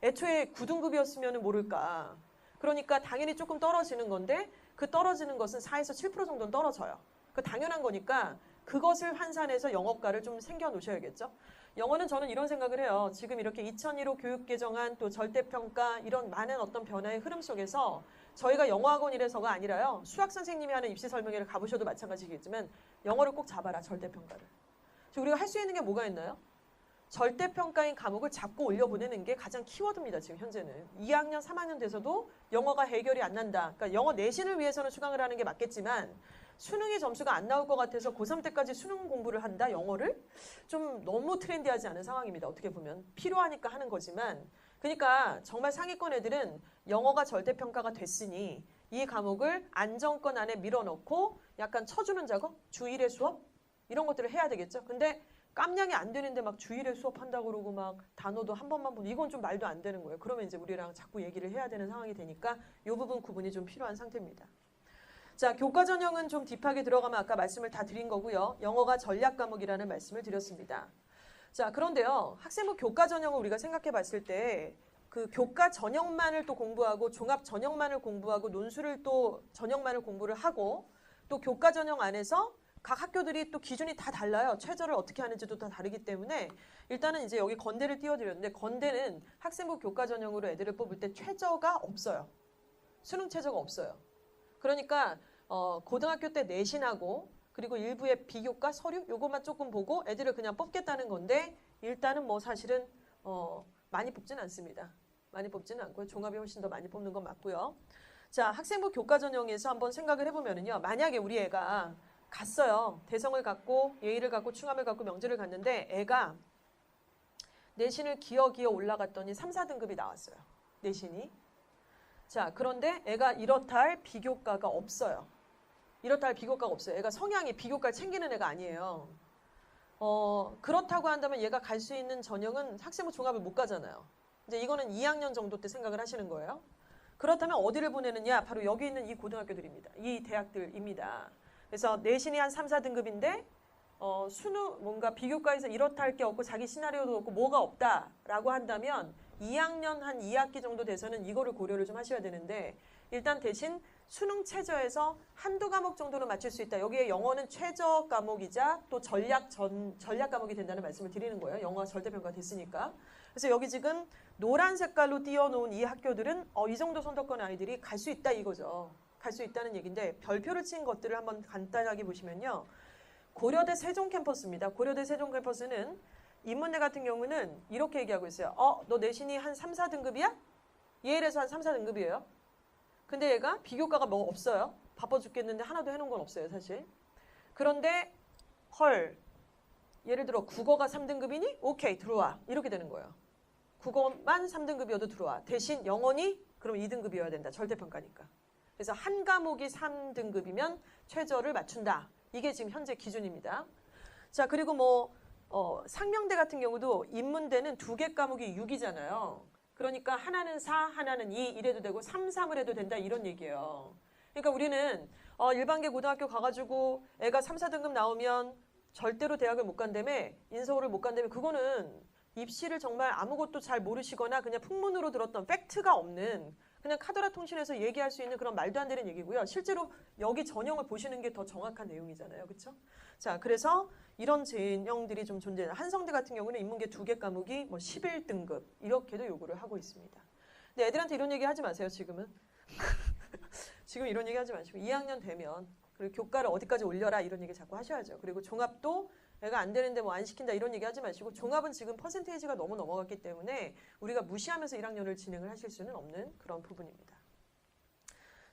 애초에 9등급이었으면 모를까. 그러니까 당연히 조금 떨어지는 건데 그 떨어지는 것은 4에서 7% 정도는 떨어져요. 그 당연한 거니까 그것을 환산해서 영어과를 좀 생겨놓으셔야겠죠. 영어는 저는 이런 생각을 해요. 지금 이렇게 2001호 교육개정안 또 절대평가 이런 많은 어떤 변화의 흐름 속에서 저희가 영어학원이라서가 아니라요. 수학선생님이 하는 입시 설명회를 가보셔도 마찬가지겠지만 영어를 꼭 잡아라. 절대평가를. 우리가 할 수 있는 게 뭐가 있나요? 절대평가인 과목을 잡고 올려보내는 게 가장 키워드입니다. 지금 현재는. 2학년, 3학년 돼서도 영어가 해결이 안 난다. 그러니까 영어 내신을 위해서는 수강을 하는 게 맞겠지만 수능의 점수가 안 나올 것 같아서 고3 때까지 수능 공부를 한다? 영어를? 좀 너무 트렌디하지 않은 상황입니다. 어떻게 보면. 필요하니까 하는 거지만 그러니까 정말 상위권 애들은 영어가 절대평가가 됐으니 이 과목을 안정권 안에 밀어넣고 약간 쳐주는 작업? 주 1회 수업? 이런 것들을 해야 되겠죠. 근데 깜냥이 안 되는데 막 주일에 수업한다고 그러고 막 단어도 한 번만 보고 이건 좀 말도 안 되는 거예요. 그러면 이제 우리랑 자꾸 얘기를 해야 되는 상황이 되니까 이 부분 구분이 좀 필요한 상태입니다. 자, 교과 전형은 좀 딥하게 들어가면 아까 말씀을 다 드린 거고요. 영어가 전략 과목이라는 말씀을 드렸습니다. 자, 그런데요. 학생부 교과 전형을 우리가 생각해 봤을 때 그 교과 전형만을 또 공부하고 종합 전형만을 공부하고 논술을 또 전형만을 공부를 하고 또 교과 전형 안에서 각 학교들이 또 기준이 다 달라요. 최저를 어떻게 하는지도 다 다르기 때문에 일단은 이제 여기 건대를 띄워드렸는데 건대는 학생부 교과 전형으로 애들을 뽑을 때 최저가 없어요. 수능 최저가 없어요. 그러니까 고등학교 때 내신하고 그리고 일부의 비교과 서류 요것만 조금 보고 애들을 그냥 뽑겠다는 건데 일단은 뭐 사실은 많이 뽑지는 않습니다. 많이 뽑지는 않고요. 종합이 훨씬 더 많이 뽑는 건 맞고요. 자, 학생부 교과 전형에서 한번 생각을 해보면은요. 만약에 우리 애가 갔어요. 대성을 갔고 예의를 갔고 충함을 갔고 명제를 갔는데 애가 내신을 기어 올라갔더니 3, 4등급이 나왔어요. 내신이. 자, 그런데 애가 이렇다 할 비교과가 없어요. 이렇다 할 비교과가 없어요. 애가 성향이 비교과를 챙기는 애가 아니에요. 그렇다고 한다면 얘가 갈 수 있는 전형은 학생부 종합을 못 가잖아요. 이제 이거는 2학년 정도 때 생각을 하시는 거예요. 그렇다면 어디를 보내느냐? 바로 여기 있는 이 고등학교들입니다. 이 대학들입니다. 그래서 내신이 한 3, 4등급인데 수능 뭔가 비교과에서 이렇다 할 게 없고 자기 시나리오도 없고 뭐가 없다라고 한다면 2학년 한 2학기 정도 돼서는 이거를 고려를 좀 하셔야 되는데 일단 대신 수능 최저에서 한두 과목 정도는 맞출 수 있다. 여기에 영어는 최저 과목이자 또 전략 과목이 된다는 말씀을 드리는 거예요. 영어가 절대평가 됐으니까. 그래서 여기 지금 노란 색깔로 띄워놓은 이 학교들은 이 정도 선덕권 아이들이 갈 수 있다 이거죠. 갈 수 있다는 얘기인데 별표를 친 것들을 한번 간단하게 보시면요. 고려대 세종 캠퍼스입니다. 고려대 세종 캠퍼스는 인문대 같은 경우는 이렇게 얘기하고 있어요. 너 내신이 한 3, 4등급이야? 예일에서 한 3, 4등급이에요. 근데 얘가 비교과가 뭐 없어요. 바빠 죽겠는데 하나도 해놓은 건 없어요, 사실. 그런데 헐, 예를 들어 국어가 3등급이니? 오케이, 들어와. 이렇게 되는 거예요. 국어만 3등급이어도 들어와. 대신 영어니? 그럼 2등급이어야 된다. 절대평가니까. 그래서 한 과목이 3등급이면 최저를 맞춘다. 이게 지금 현재 기준입니다. 자, 그리고 뭐 상명대 같은 경우도 인문대는 2개 과목이 6이잖아요. 그러니까 하나는 4, 하나는 2 이래도 되고 3, 3을 해도 된다 이런 얘기예요. 그러니까 우리는 일반계 고등학교 가가지고 애가 3, 4등급 나오면 절대로 대학을 못 간다며 인서울을 못 간다며 그거는 입시를 정말 아무것도 잘 모르시거나 그냥 풍문으로 들었던 팩트가 없는 그냥 카더라 통신에서 얘기할 수 있는 그런 말도 안 되는 얘기고요. 실제로 여기 전형을 보시는 게 더 정확한 내용이잖아요. 그렇죠? 자, 그래서 이런 전형들이 좀 존재해요. 한성대 같은 경우는 인문계 2개 과목이 뭐 11등급 이렇게도 요구를 하고 있습니다. 근데 애들한테 이런 얘기 하지 마세요. 지금은. 지금 이런 얘기 하지 마시고 2학년 되면 그리고 교과를 어디까지 올려라 이런 얘기 자꾸 하셔야죠. 그리고 종합도 애가 안 되는데 뭐 안 시킨다 이런 얘기 하지 마시고 종합은 지금 퍼센테이지가 너무 넘어갔기 때문에 우리가 무시하면서 1학년을 진행을 하실 수는 없는 그런 부분입니다.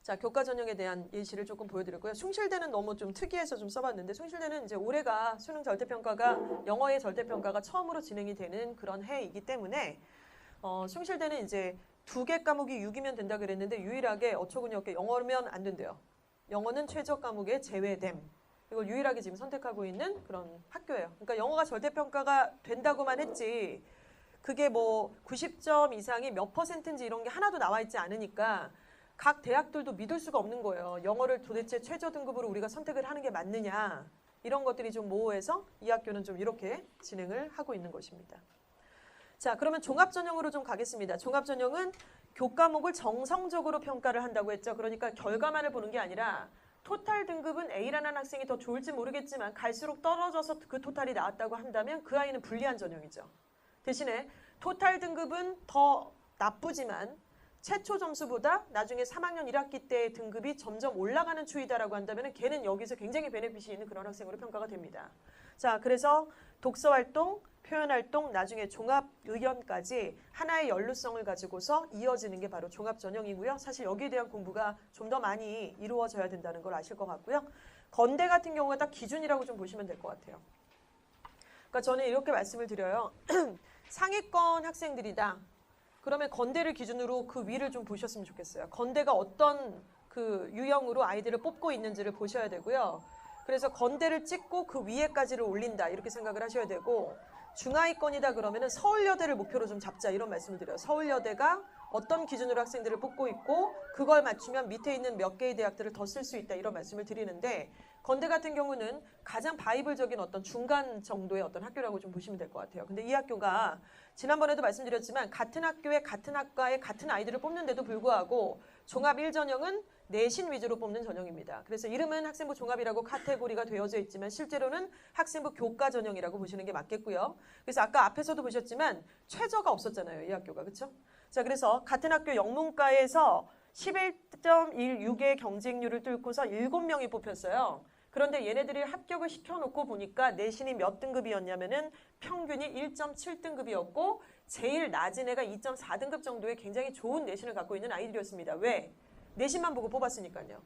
자, 교과 전형에 대한 예시를 조금 보여드렸고요. 숭실대는 너무 좀 특이해서 좀 써봤는데 숭실대는 이제 올해가 수능 절대평가가 영어의 절대평가가 처음으로 진행이 되는 그런 해이기 때문에 숭실대는 이제 2개 과목이 6이면 된다 그랬는데 유일하게 어처구니 없게 영어면 안 된대요. 영어는 최저 과목에 제외됨. 이걸 유일하게 지금 선택하고 있는 그런 학교예요. 그러니까 영어가 절대평가가 된다고만 했지 그게 뭐 90점 이상이 몇 %인지 이런 게 하나도 나와 있지 않으니까 각 대학들도 믿을 수가 없는 거예요. 영어를 도대체 최저 등급으로 우리가 선택을 하는 게 맞느냐 이런 것들이 좀 모호해서 이 학교는 좀 이렇게 진행을 하고 있는 것입니다. 자, 그러면 종합전형으로 좀 가겠습니다. 종합전형은 교과목을 정성적으로 평가를 한다고 했죠. 그러니까 결과만을 보는 게 아니라 토탈 등급은 A라는 학생이 더 좋을지 모르겠지만 갈수록 떨어져서 그 토탈이 나왔다고 한다면 그 아이는 불리한 전형이죠. 대신에 토탈 등급은 더 나쁘지만 최초 점수보다 나중에 3학년 1학기 때 등급이 점점 올라가는 추이다라고 한다면 걔는 여기서 굉장히 베네핏이 있는 그런 학생으로 평가가 됩니다. 자, 그래서 독서활동, 표현활동, 나중에 종합의견까지 하나의 연루성을 가지고서 이어지는 게 바로 종합전형이고요. 사실 여기에 대한 공부가 좀 더 많이 이루어져야 된다는 걸 아실 것 같고요. 건대 같은 경우가 딱 기준이라고 좀 보시면 될 것 같아요. 그러니까 저는 이렇게 말씀을 드려요. 상위권 학생들이다. 그러면 건대를 기준으로 그 위를 좀 보셨으면 좋겠어요. 건대가 어떤 그 유형으로 아이들을 뽑고 있는지를 보셔야 되고요. 그래서 건대를 찍고 그 위에까지를 올린다 이렇게 생각을 하셔야 되고 중하위권이다 그러면은 서울여대를 목표로 좀 잡자 이런 말씀을 드려요. 서울여대가 어떤 기준으로 학생들을 뽑고 있고 그걸 맞추면 밑에 있는 몇 개의 대학들을 더 쓸 수 있다 이런 말씀을 드리는데 건대 같은 경우는 가장 바이블적인 어떤 중간 정도의 어떤 학교라고 좀 보시면 될 것 같아요. 근데 이 학교가 지난번에도 말씀드렸지만 같은 학교에 같은 학과에 같은 아이들을 뽑는데도 불구하고 종합 1전형은 내신 위주로 뽑는 전형입니다. 그래서 이름은 학생부 종합이라고 카테고리가 되어져 있지만 실제로는 학생부 교과 전형이라고 보시는 게 맞겠고요. 그래서 아까 앞에서도 보셨지만 최저가 없었잖아요. 이 학교가. 그렇죠? 자, 그래서 같은 학교 영문과에서 11.16의 경쟁률을 뚫고서 7명이 뽑혔어요. 그런데 얘네들이 합격을 시켜놓고 보니까 내신이 몇 등급이었냐면은 평균이 1.7등급이었고 제일 낮은 애가 2.4등급 정도의 굉장히 좋은 내신을 갖고 있는 아이들이었습니다. 왜? 내신만 보고 뽑았으니까요.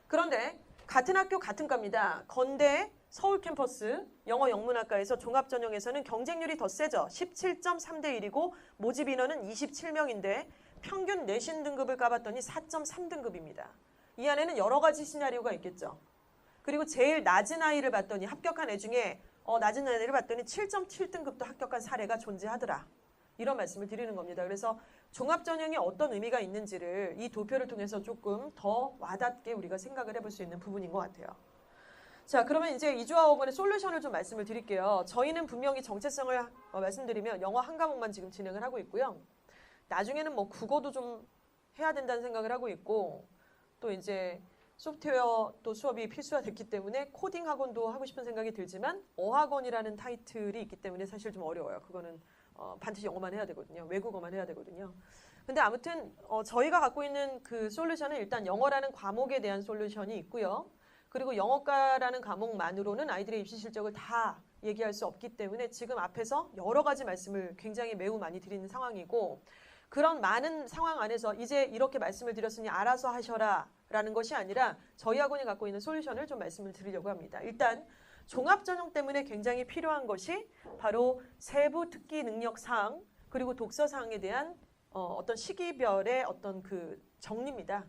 그런데 같은 학교 같은 과입니다. 건대 서울 캠퍼스 영어 영문학과에서 종합전형에서는 경쟁률이 더 세죠. 17.3대 1이고 모집 인원은 27명인데 평균 내신 등급을 까봤더니 4.3등급입니다. 이 안에는 여러 가지 시나리오가 있겠죠. 그리고 제일 낮은 아이를 봤더니 합격한 애 중에 낮은 아이를 봤더니 7.7등급도 합격한 사례가 존재하더라. 이런 말씀을 드리는 겁니다. 그래서 종합전형이 어떤 의미가 있는지를 이 도표를 통해서 조금 더 와닿게 우리가 생각을 해볼 수 있는 부분인 것 같아요. 자, 그러면 이제 이주아어원의 솔루션을 좀 말씀을 드릴게요. 저희는 분명히 정체성을 말씀드리면 영어 한 과목만 지금 진행을 하고 있고요. 나중에는 뭐 국어도 좀 해야 된다는 생각을 하고 있고 또 이제 소프트웨어 또 수업이 필수화됐기 때문에 코딩 학원도 하고 싶은 생각이 들지만 어학원이라는 타이틀이 있기 때문에 사실 좀 어려워요. 그거는 반드시 영어만 해야 되거든요. 외국어만 해야 되거든요. 근데 아무튼 저희가 갖고 있는 그 솔루션은 일단 영어라는 과목에 대한 솔루션이 있고요. 그리고 영어과라는 과목만으로는 아이들의 입시 실적을 다 얘기할 수 없기 때문에 지금 앞에서 여러 가지 말씀을 굉장히 매우 많이 드리는 상황이고 그런 많은 상황 안에서 이제 이렇게 말씀을 드렸으니 알아서 하셔라 라는 것이 아니라 저희 학원이 갖고 있는 솔루션을 좀 말씀을 드리려고 합니다. 일단 종합전형 때문에 굉장히 필요한 것이 바로 세부 특기 능력 사항 그리고 독서 사항에 대한 어떤 시기별의 어떤 그 정리입니다.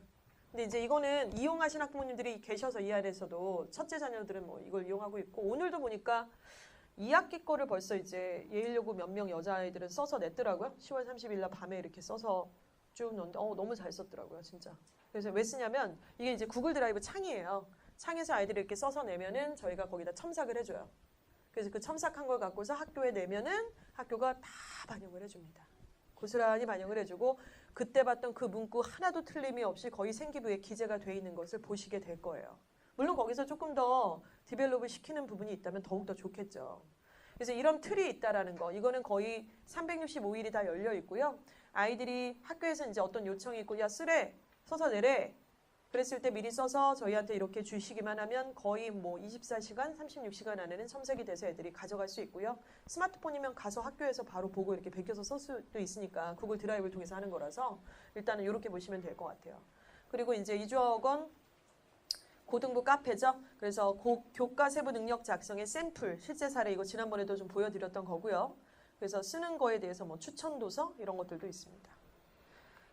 근데 이제 이거는 이용하신 학부모님들이 계셔서 이 안에서도 첫째 자녀들은 뭐 이걸 이용하고 있고 오늘도 보니까 2학기 거를 벌써 이제 예일여고 몇 명 여자아이들은 써서 냈더라고요. 10월 30일 날 밤에 이렇게 써서 쭉 넣는데 너무 잘 썼더라고요. 진짜. 그래서 왜 쓰냐면 이게 이제 구글 드라이브 창이에요. 창에서 아이들이 이렇게 써서 내면은 저희가 거기다 첨삭을 해줘요. 그래서 그 첨삭한 걸 갖고서 학교에 내면은 학교가 다 반영을 해줍니다. 고스란히 반영을 해주고 그때 봤던 그 문구 하나도 틀림이 없이 거의 생기부에 기재가 돼 있는 것을 보시게 될 거예요. 물론 거기서 조금 더 디벨롭을 시키는 부분이 있다면 더욱더 좋겠죠. 그래서 이런 틀이 있다라는 거, 이거는 거의 365일이 다 열려 있고요. 아이들이 학교에서 이제 어떤 요청이 있고, 야, 쓰래, 써서 내래. 그랬을 때 미리 써서 저희한테 이렇게 주시기만 하면 거의 뭐 24시간, 36시간 안에는 첨삭이 돼서 애들이 가져갈 수 있고요. 스마트폰이면 가서 학교에서 바로 보고 이렇게 베껴서 쓸 수도 있으니까 구글 드라이브를 통해서 하는 거라서 일단은 이렇게 보시면 될 것 같아요. 그리고 이제 이주학원 고등부 카페죠. 그래서 교과 세부 능력 작성의 샘플, 실제 사례 이거 지난번에도 좀 보여드렸던 거고요. 그래서 쓰는 거에 대해서 뭐 추천 도서 이런 것들도 있습니다.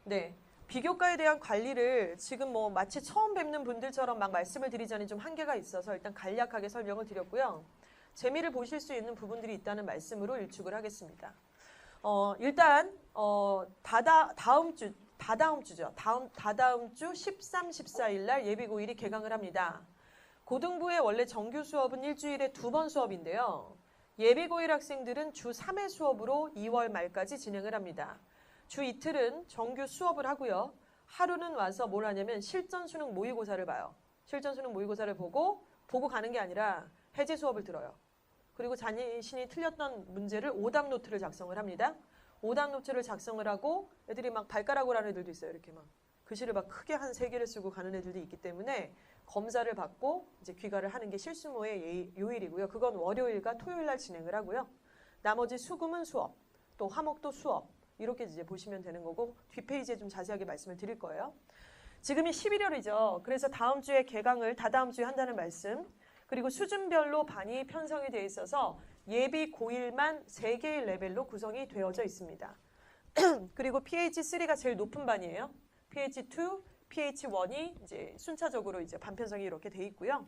네, 비교과에 대한 관리를 지금 뭐 마치 처음 뵙는 분들처럼 막 말씀을 드리자니 좀 한계가 있어서 일단 간략하게 설명을 드렸고요. 재미를 보실 수 있는 부분들이 있다는 말씀으로 일축을 하겠습니다. 일단 다다음 주 13, 14일 날 예비고일이 개강을 합니다. 고등부의 원래 정규 수업은 일주일에 2번 수업인데요. 예비고일 학생들은 주 3회 수업으로 2월 말까지 진행을 합니다. 주 이틀은 정규 수업을 하고요. 하루는 와서 뭘 하냐면 실전 수능 모의고사를 봐요. 실전 수능 모의고사를 보고 가는 게 아니라 해제 수업을 들어요. 그리고 자신이 틀렸던 문제를 오답 노트를 작성을 합니다. 오답 노트를 작성을 하고 애들이 막 발가락으로 하는 애들도 있어요. 이렇게 막 글씨를 막 크게 한 3개를 쓰고 가는 애들도 있기 때문에 검사를 받고 이제 귀가를 하는 게 실수모의 요일이고요. 그건 월요일과 토요일 날 진행을 하고요. 나머지 수금은 수업, 또 화목도 수업 이렇게 이제 보시면 되는 거고 뒷페이지에 좀 자세하게 말씀을 드릴 거예요. 지금이 11월이죠. 그래서 다음 주에 개강을 다다음 주에 한다는 말씀. 그리고 수준별로 반이 편성이 되어 있어서 예비 고1만 3개의 레벨로 구성이 되어져 있습니다. 그리고 PH3가 제일 높은 반이에요. PH2, PH1이 이제 순차적으로 이제 반 편성이 이렇게 돼 있고요.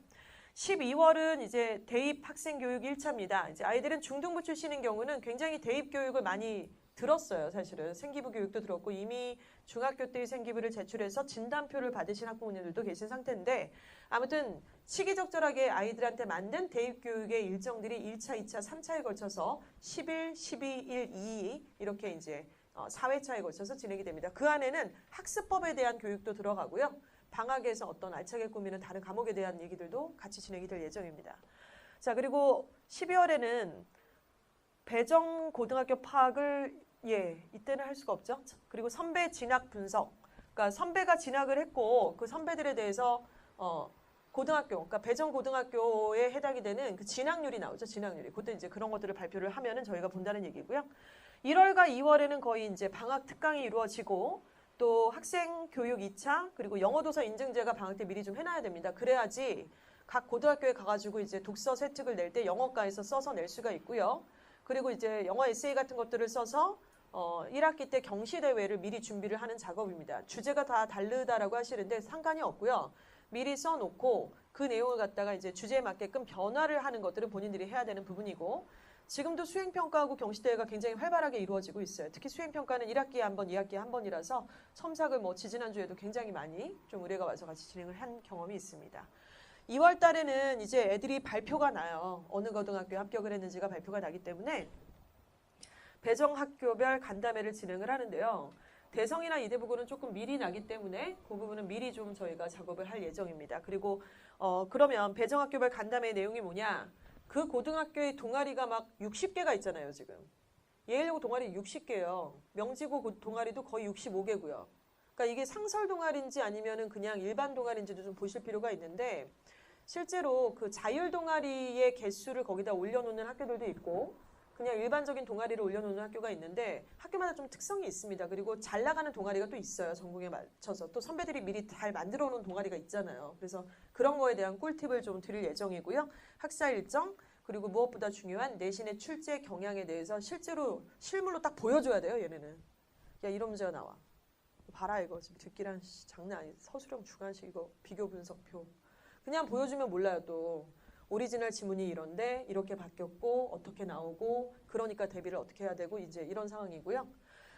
12월은 이제 대입 학생 교육 1차입니다. 이제 아이들은 중등부 출신인 경우는 굉장히 대입 교육을 많이 들었어요. 사실은 생기부 교육도 들었고 이미 중학교 때의 생기부를 제출해서 진단표를 받으신 학부모님들도 계신 상태인데 아무튼 시기적절하게 아이들한테 만든 대입교육의 일정들이 1차, 2차, 3차에 걸쳐서 10일, 12일, 2 이렇게 이제 4회차에 걸쳐서 진행이 됩니다. 그 안에는 학습법에 대한 교육도 들어가고요. 방학에서 어떤 알차게 꾸미는 다른 과목에 대한 얘기들도 같이 진행이 될 예정입니다. 자, 그리고 12월에는 배정 고등학교 파악을 이때는 할 수가 없죠. 그리고 선배 진학 분석. 그러니까 선배가 진학을 했고 그 선배들에 대해서 고등학교, 그러니까 배정 고등학교에 해당이 되는 그 진학률이 나오죠. 진학률이. 그때 이제 그런 것들을 발표를 하면은 저희가 본다는 얘기고요. 1월과 2월에는 거의 이제 방학 특강이 이루어지고 또 학생 교육 2차 그리고 영어 도서 인증제가 방학 때 미리 좀 해놔야 됩니다. 그래야지 각 고등학교에 가가지고 이제 독서 세특을 낼 때 영어과에서 써서 낼 수가 있고요. 그리고 이제 영어 에세이 같은 것들을 써서 1학기 때 경시대회를 미리 준비를 하는 작업입니다. 주제가 다 다르다라고 하시는데 상관이 없고요. 미리 써놓고 그 내용을 갖다가 이제 주제에 맞게끔 변화를 하는 것들은 본인들이 해야 되는 부분이고 지금도 수행평가하고 경시대회가 굉장히 활발하게 이루어지고 있어요. 특히 수행평가는 1학기에 한 번, 2학기에 한 번이라서 첨삭을 지지난주에도 굉장히 많이 좀 의뢰가 와서 같이 진행을 한 경험이 있습니다. 2월 달에는 이제 애들이 발표가 나요. 어느 고등학교에 합격을 했는지가 발표가 나기 때문에 배정학교별 간담회를 진행을 하는데요. 대성이나 이대부고는 조금 미리 나기 때문에 그 부분은 미리 좀 저희가 작업을 할 예정입니다. 그리고 그러면 배정학교별 간담회 내용이 뭐냐? 그 고등학교의 동아리가 막 60개가 있잖아요, 지금. 예일여고 동아리 60개예요. 명지고 동아리도 거의 65개고요. 그러니까 이게 상설 동아리인지 아니면은 그냥 일반 동아리인지도 좀 보실 필요가 있는데 실제로 그 자율 동아리의 개수를 거기다 올려놓는 학교들도 있고 그냥 일반적인 동아리를 올려놓는 학교가 있는데 학교마다 좀 특성이 있습니다. 그리고 잘 나가는 동아리가 또 있어요. 전공에 맞춰서. 또 선배들이 미리 잘 만들어 놓은 동아리가 있잖아요. 그래서 그런 거에 대한 꿀팁을 좀 드릴 예정이고요. 학사 일정 그리고 무엇보다 중요한 내신의 출제 경향에 대해서 실제로 실물로 딱 보여줘야 돼요. 얘네는. 야 이런 문제가 나와. 봐라 이거 지금 듣기란 장난 아니에요. 서술형 주관식 이거 비교 분석표. 그냥 보여주면 몰라요 또. 오리지널 지문이 이런데 이렇게 바뀌었고 어떻게 나오고 그러니까 대비를 어떻게 해야 되고 이제 이런 상황이고요.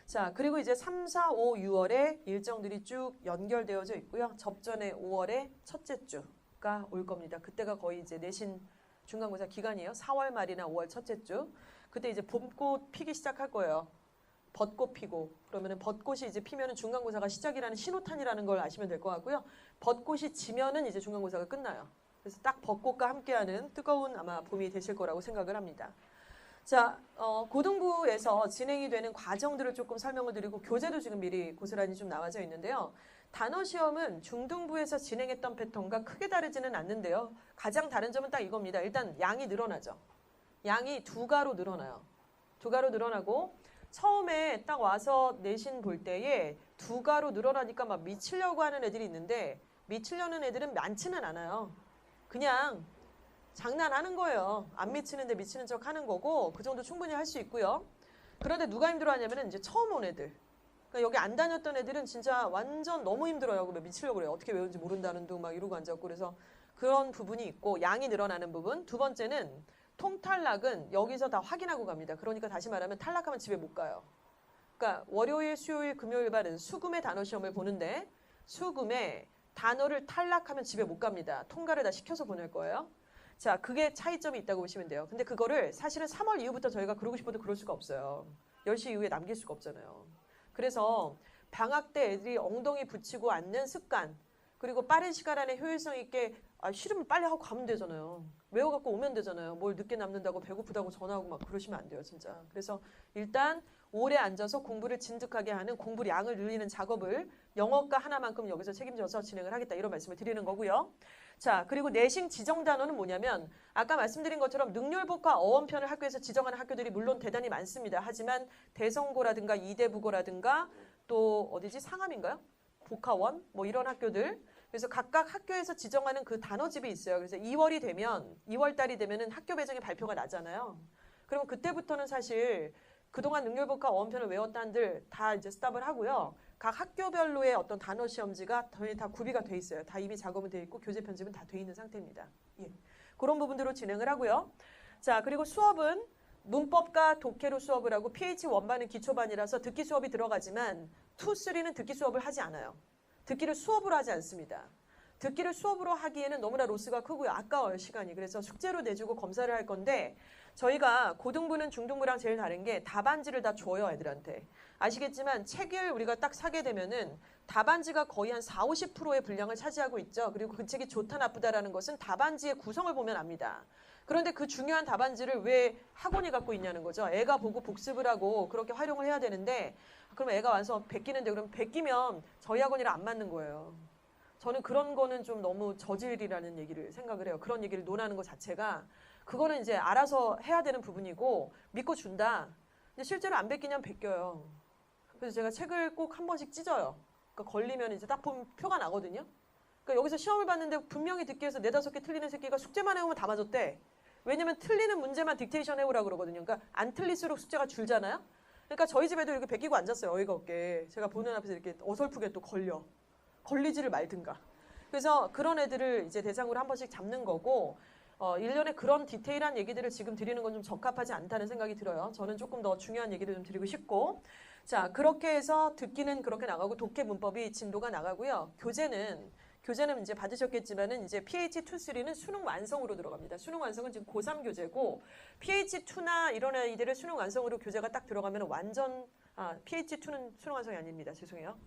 자 그리고 이제 3, 4, 5, 6월에 일정들이 쭉 연결되어져 있고요. 접전에 5월에 첫째 주가 올 겁니다. 그때가 거의 이제 내신 중간고사 기간이에요. 4월 말이나 5월 첫째 주. 그때 이제 봄꽃 피기 시작할 거예요. 벚꽃 피고 그러면은 벚꽃이 이제 피면은 중간고사가 시작이라는 신호탄이라는 걸 아시면 될 것 같고요. 벚꽃이 지면은 이제 중간고사가 끝나요. 그래서 딱 벚꽃과 함께하는 뜨거운 아마 봄이 되실 거라고 생각을 합니다. 자, 고등부에서 진행이 되는 과정들을 조금 설명을 드리고 교재도 지금 미리 고스란히 좀 나와져 있는데요. 단어 시험은 중등부에서 진행했던 패턴과 크게 다르지는 않는데요. 가장 다른 점은 딱 이겁니다. 일단 양이 늘어나죠. 양이 2가로 늘어나요. 2가로 늘어나고 처음에 딱 와서 내신 볼 때에 2가로 늘어나니까 막 미치려고 하는 애들이 있는데 미치려는 애들은 많지는 않아요. 그냥 장난하는 거예요. 안 미치는데 미치는 척 하는 거고 그 정도 충분히 할 수 있고요. 그런데 누가 힘들어하냐면 이제 처음 온 애들. 그러니까 여기 안 다녔던 애들은 진짜 완전 너무 힘들어요. 미치려고 그래요. 어떻게 외운지 모른다는 둥 막 이러고 앉았고 그래서 그런 부분이 있고 양이 늘어나는 부분. 두 번째는 통탈락은 여기서 다 확인하고 갑니다. 그러니까 다시 말하면 탈락하면 집에 못 가요. 그러니까 월요일, 수요일, 금요일, 발은 수금의 단어 시험을 보는데 수금에 단어를 탈락하면 집에 못 갑니다. 통과를 다 시켜서 보낼 거예요. 자, 그게 차이점이 있다고 보시면 돼요. 근데 그거를 사실은 3월 이후부터 저희가 그러고 싶어도 그럴 수가 없어요. 10시 이후에 남길 수가 없잖아요. 그래서 방학 때 애들이 엉덩이 붙이고 앉는 습관 그리고 빠른 시간 안에 효율성 있게 싫으면 빨리 하고 가면 되잖아요. 외워갖고 오면 되잖아요. 뭘 늦게 남는다고 배고프다고 전화하고 막 그러시면 안 돼요. 진짜. 그래서 일단 오래 앉아서 공부를 진득하게 하는 공부량을 늘리는 작업을 영어과 하나만큼 여기서 책임져서 진행을 하겠다 이런 말씀을 드리는 거고요. 자 그리고 내신 지정 단어는 뭐냐면 아까 말씀드린 것처럼 능률복과 어원편을 학교에서 지정하는 학교들이 물론 대단히 많습니다. 하지만 대성고라든가 이대부고라든가 또 어디지 상암인가요? 복화원 뭐 이런 학교들 그래서 각각 학교에서 지정하는 그 단어집이 있어요. 그래서 2월이 되면 2월 달이 되면은 학교 배정의 발표가 나잖아요. 그러면 그때부터는 사실 그동안 능률복과 어원편을 외웠던 한들 다 이제 스탑을 하고요. 각 학교별로의 어떤 단어 시험지가 거의 다 구비가 돼 있어요. 다 이미 작업은 돼 있고 교재 편집은 다 돼 있는 상태입니다. 예. 그런 부분들로 진행을 하고요. 자, 그리고 수업은 문법과 독해로 수업을 하고 PH 원반은 기초반이라서 듣기 수업이 들어가지만 2, 3는 듣기 수업을 하지 않아요. 듣기를 수업으로 하지 않습니다. 듣기를 수업으로 하기에는 너무나 로스가 크고요. 아까워요, 시간이. 그래서 숙제로 내주고 검사를 할 건데 저희가 고등부는 중등부랑 제일 다른 게 답안지를 다 줘요, 애들한테. 아시겠지만 책을 우리가 딱 사게 되면은 답안지가 거의 한 4, 50%의 분량을 차지하고 있죠. 그리고 그 책이 좋다 나쁘다라는 것은 답안지의 구성을 보면 압니다. 그런데 그 중요한 답안지를 왜 학원이 갖고 있냐는 거죠. 애가 보고 복습을 하고 그렇게 활용을 해야 되는데 그럼 애가 와서 베끼는데 그럼 베끼면 저희 학원이랑 안 맞는 거예요. 저는 그런 거는 좀 너무 저질이라는 얘기를 생각을 해요. 그런 얘기를 논하는 것 자체가 그거는 이제 알아서 해야 되는 부분이고 믿고 준다. 근데 실제로 안 베끼냐면 베껴요. 그래서 제가 책을 꼭 한 번씩 찢어요. 그러니까 걸리면 이제 딱 보면 표가 나거든요. 그러니까 여기서 시험을 봤는데 분명히 듣기에서 4, 5개 틀리는 새끼가 숙제만 해오면 다 맞았대. 왜냐면 틀리는 문제만 딕테이션 해오라고 그러거든요. 그러니까 안 틀릴수록 숙제가 줄잖아요. 그러니까 저희 집에도 이렇게 베끼고 앉았어요. 어이가 없게. 제가 보는 앞에서 이렇게 어설프게 또 걸리지를 말든가. 그래서 그런 애들을 이제 대상으로 한 번씩 잡는 거고 1년에 그런 디테일한 얘기들을 지금 드리는 건 좀 적합하지 않다는 생각이 들어요. 저는 조금 더 중요한 얘기를 좀 드리고 싶고 자 그렇게 해서 듣기는 그렇게 나가고 독해 문법이 진도가 나가고요. 교재는 이제 받으셨겠지만은 이제 PH2, 3는 수능 완성으로 들어갑니다. 수능 완성은 지금 고3 교재고 PH2나 이런 아이들을 수능 완성으로 교재가 딱 들어가면 완전 PH2는 수능 완성이 아닙니다. 죄송해요.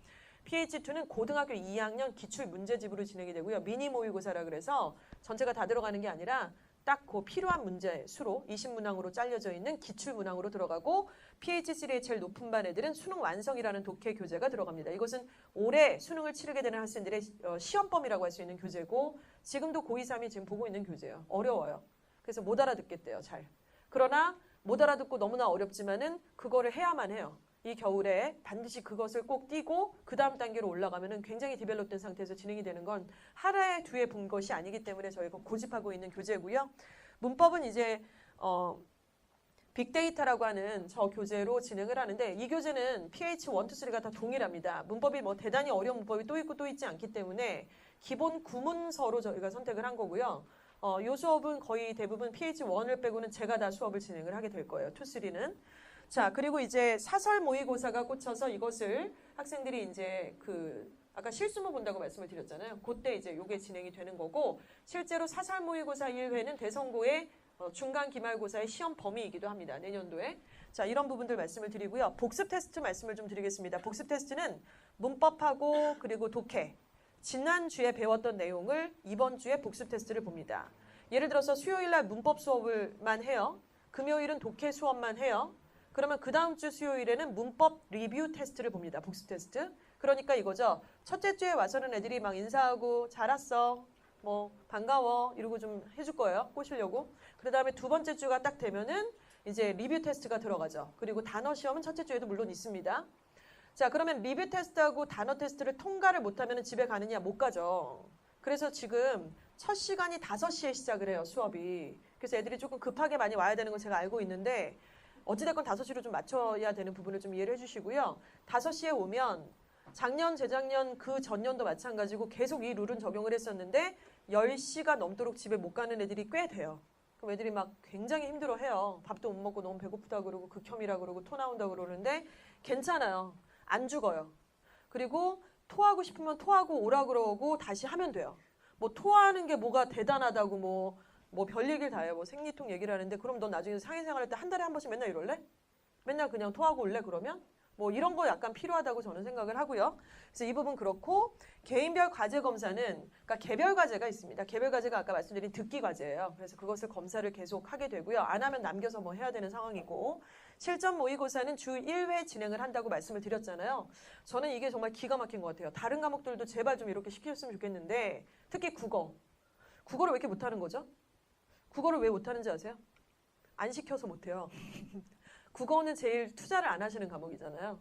PH2는 고등학교 2학년 기출 문제집으로 진행이 되고요. 미니 모의고사라 그래서 전체가 다 들어가는 게 아니라 딱 그 필요한 문제 수로 20문항으로 잘려져 있는 기출 문항으로 들어가고 PH3의 제일 높은 반 애들은 수능 완성이라는 독해 교재가 들어갑니다. 이것은 올해 수능을 치르게 되는 학생들의 시험범위라고 할 수 있는 교재고 지금도 고2, 3이 지금 보고 있는 교재예요. 어려워요. 그래서 못 알아듣겠대요. 잘. 그러나 못 알아듣고 너무나 어렵지만은 그거를 해야만 해요. 이 겨울에 반드시 그것을 꼭 띄고 그 다음 단계로 올라가면은 굉장히 디벨롭된 상태에서 진행이 되는 건 하루에 두 해 본 것이 아니기 때문에 저희가 고집하고 있는 교재고요. 문법은 이제 빅데이터라고 하는 저 교재로 진행을 하는데 이 교재는 PH 1, 2, 3가 다 동일합니다. 문법이 뭐 대단히 어려운 문법이 또 있고 또 있지 않기 때문에 기본 구문서로 저희가 선택을 한 거고요. 이 수업은 거의 대부분 PH 1을 빼고는 제가 다 수업을 진행을 하게 될 거예요. 2, 3는. 자, 그리고 이제 사설 모의고사가 꽂혀서 이것을 학생들이 이제 아까 실수모 본다고 말씀을 드렸잖아요. 그때 이제 요게 진행이 되는 거고 실제로 사설 모의고사 1회는 대선고의 중간 기말고사의 시험 범위이기도 합니다. 내년도에. 자, 이런 부분들 말씀을 드리고요. 복습 테스트 말씀을 좀 드리겠습니다. 복습 테스트는 문법하고 그리고 독해. 지난주에 배웠던 내용을 이번 주에 복습 테스트를 봅니다. 예를 들어서 수요일 날 문법 수업을만 해요. 금요일은 독해 수업만 해요. 그러면 그 다음 주 수요일에는 문법 리뷰 테스트를 봅니다. 복습 테스트. 그러니까 이거죠. 첫째 주에 와서는 애들이 막 인사하고 잘 왔어. 뭐 반가워 이러고 좀 해줄 거예요. 꼬시려고. 그 다음에 두 번째 주가 딱 되면은 이제 리뷰 테스트가 들어가죠. 그리고 단어 시험은 첫째 주에도 물론 있습니다. 자 그러면 리뷰 테스트하고 단어 테스트를 통과를 못하면 집에 가느냐 못 가죠. 그래서 지금 첫 시간이 5시에 시작을 해요. 수업이. 그래서 애들이 조금 급하게 많이 와야 되는 걸 제가 알고 있는데 어찌됐건 5시로 좀 맞춰야 되는 부분을 좀 이해를 해주시고요. 5시에 오면 작년, 재작년, 그 전년도 마찬가지고 계속 이 룰은 적용을 했었는데 10시가 넘도록 집에 못 가는 애들이 꽤 돼요. 그럼 애들이 막 굉장히 힘들어해요. 밥도 못 먹고 너무 배고프다 그러고 극혐이라 그러고 토 나온다 그러는데 괜찮아요. 안 죽어요. 그리고 토하고 싶으면 토하고 오라 그러고 다시 하면 돼요. 뭐 토하는 게 뭐가 대단하다고 뭐 별 얘기를 다 해요. 뭐 생리통 얘기를 하는데 그럼 넌 나중에 사회생활 할 때 한 달에 한 번씩 맨날 이럴래? 맨날 그냥 토하고 올래 그러면? 뭐 이런 거 약간 필요하다고 저는 생각을 하고요. 그래서 이 부분 그렇고 개인별 과제 검사는 그러니까 개별 과제가 있습니다. 개별 과제가 아까 말씀드린 듣기 과제예요. 그래서 그것을 검사를 계속 하게 되고요. 안 하면 남겨서 뭐 해야 되는 상황이고 실전 모의고사는 주 1회 진행을 한다고 말씀을 드렸잖아요. 저는 이게 정말 기가 막힌 것 같아요. 다른 과목들도 제발 좀 이렇게 시켰으면 좋겠는데 특히 국어를 왜 이렇게 못하는 거죠? 국어를 왜 못하는지 아세요? 안 시켜서 못해요. 국어는 제일 투자를 안 하시는 과목이잖아요.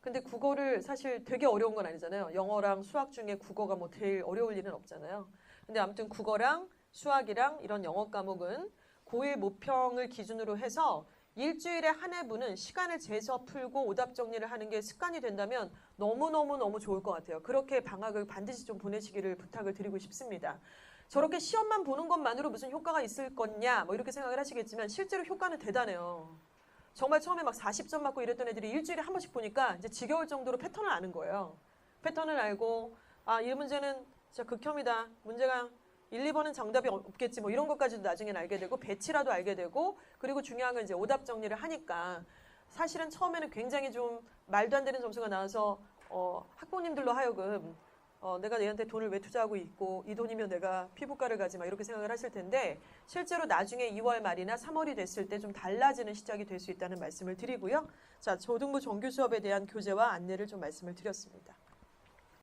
근데 국어를 사실 되게 어려운 건 아니잖아요. 영어랑 수학 중에 국어가 뭐 제일 어려울 일은 없잖아요. 근데 아무튼 국어랑 수학이랑 이런 영어 과목은 고1 모평을 기준으로 해서 일주일에 한 회분은 시간을 재서 풀고 오답 정리를 하는 게 습관이 된다면 너무너무 좋을 것 같아요. 그렇게 방학을 반드시 좀 보내시기를 부탁을 드리고 싶습니다. 저렇게 시험만 보는 것만으로 무슨 효과가 있을 거냐 뭐 이렇게 생각을 하시겠지만 실제로 효과는 대단해요. 정말 처음에 막 40점 맞고 이랬던 애들이 일주일에 한 번씩 보니까 이제 지겨울 정도로 패턴을 아는 거예요. 패턴을 알고 아, 이 문제는 진짜 극혐이다. 문제가 1, 2번은 정답이 없겠지 뭐 이런 것까지도 나중엔 알게 되고 배치라도 알게 되고 그리고 중요한 건 이제 오답 정리를 하니까 사실은 처음에는 굉장히 좀 말도 안 되는 점수가 나와서 학부모님들로 하여금 내가 얘한테 돈을 왜 투자하고 있고 이 돈이면 내가 피부과를 가지 막 이렇게 생각을 하실 텐데 실제로 나중에 2월 말이나 3월이 됐을 때 좀 달라지는 시작이 될 수 있다는 말씀을 드리고요. 자, 초등부 정규 수업에 대한 교재와 안내를 좀 말씀을 드렸습니다.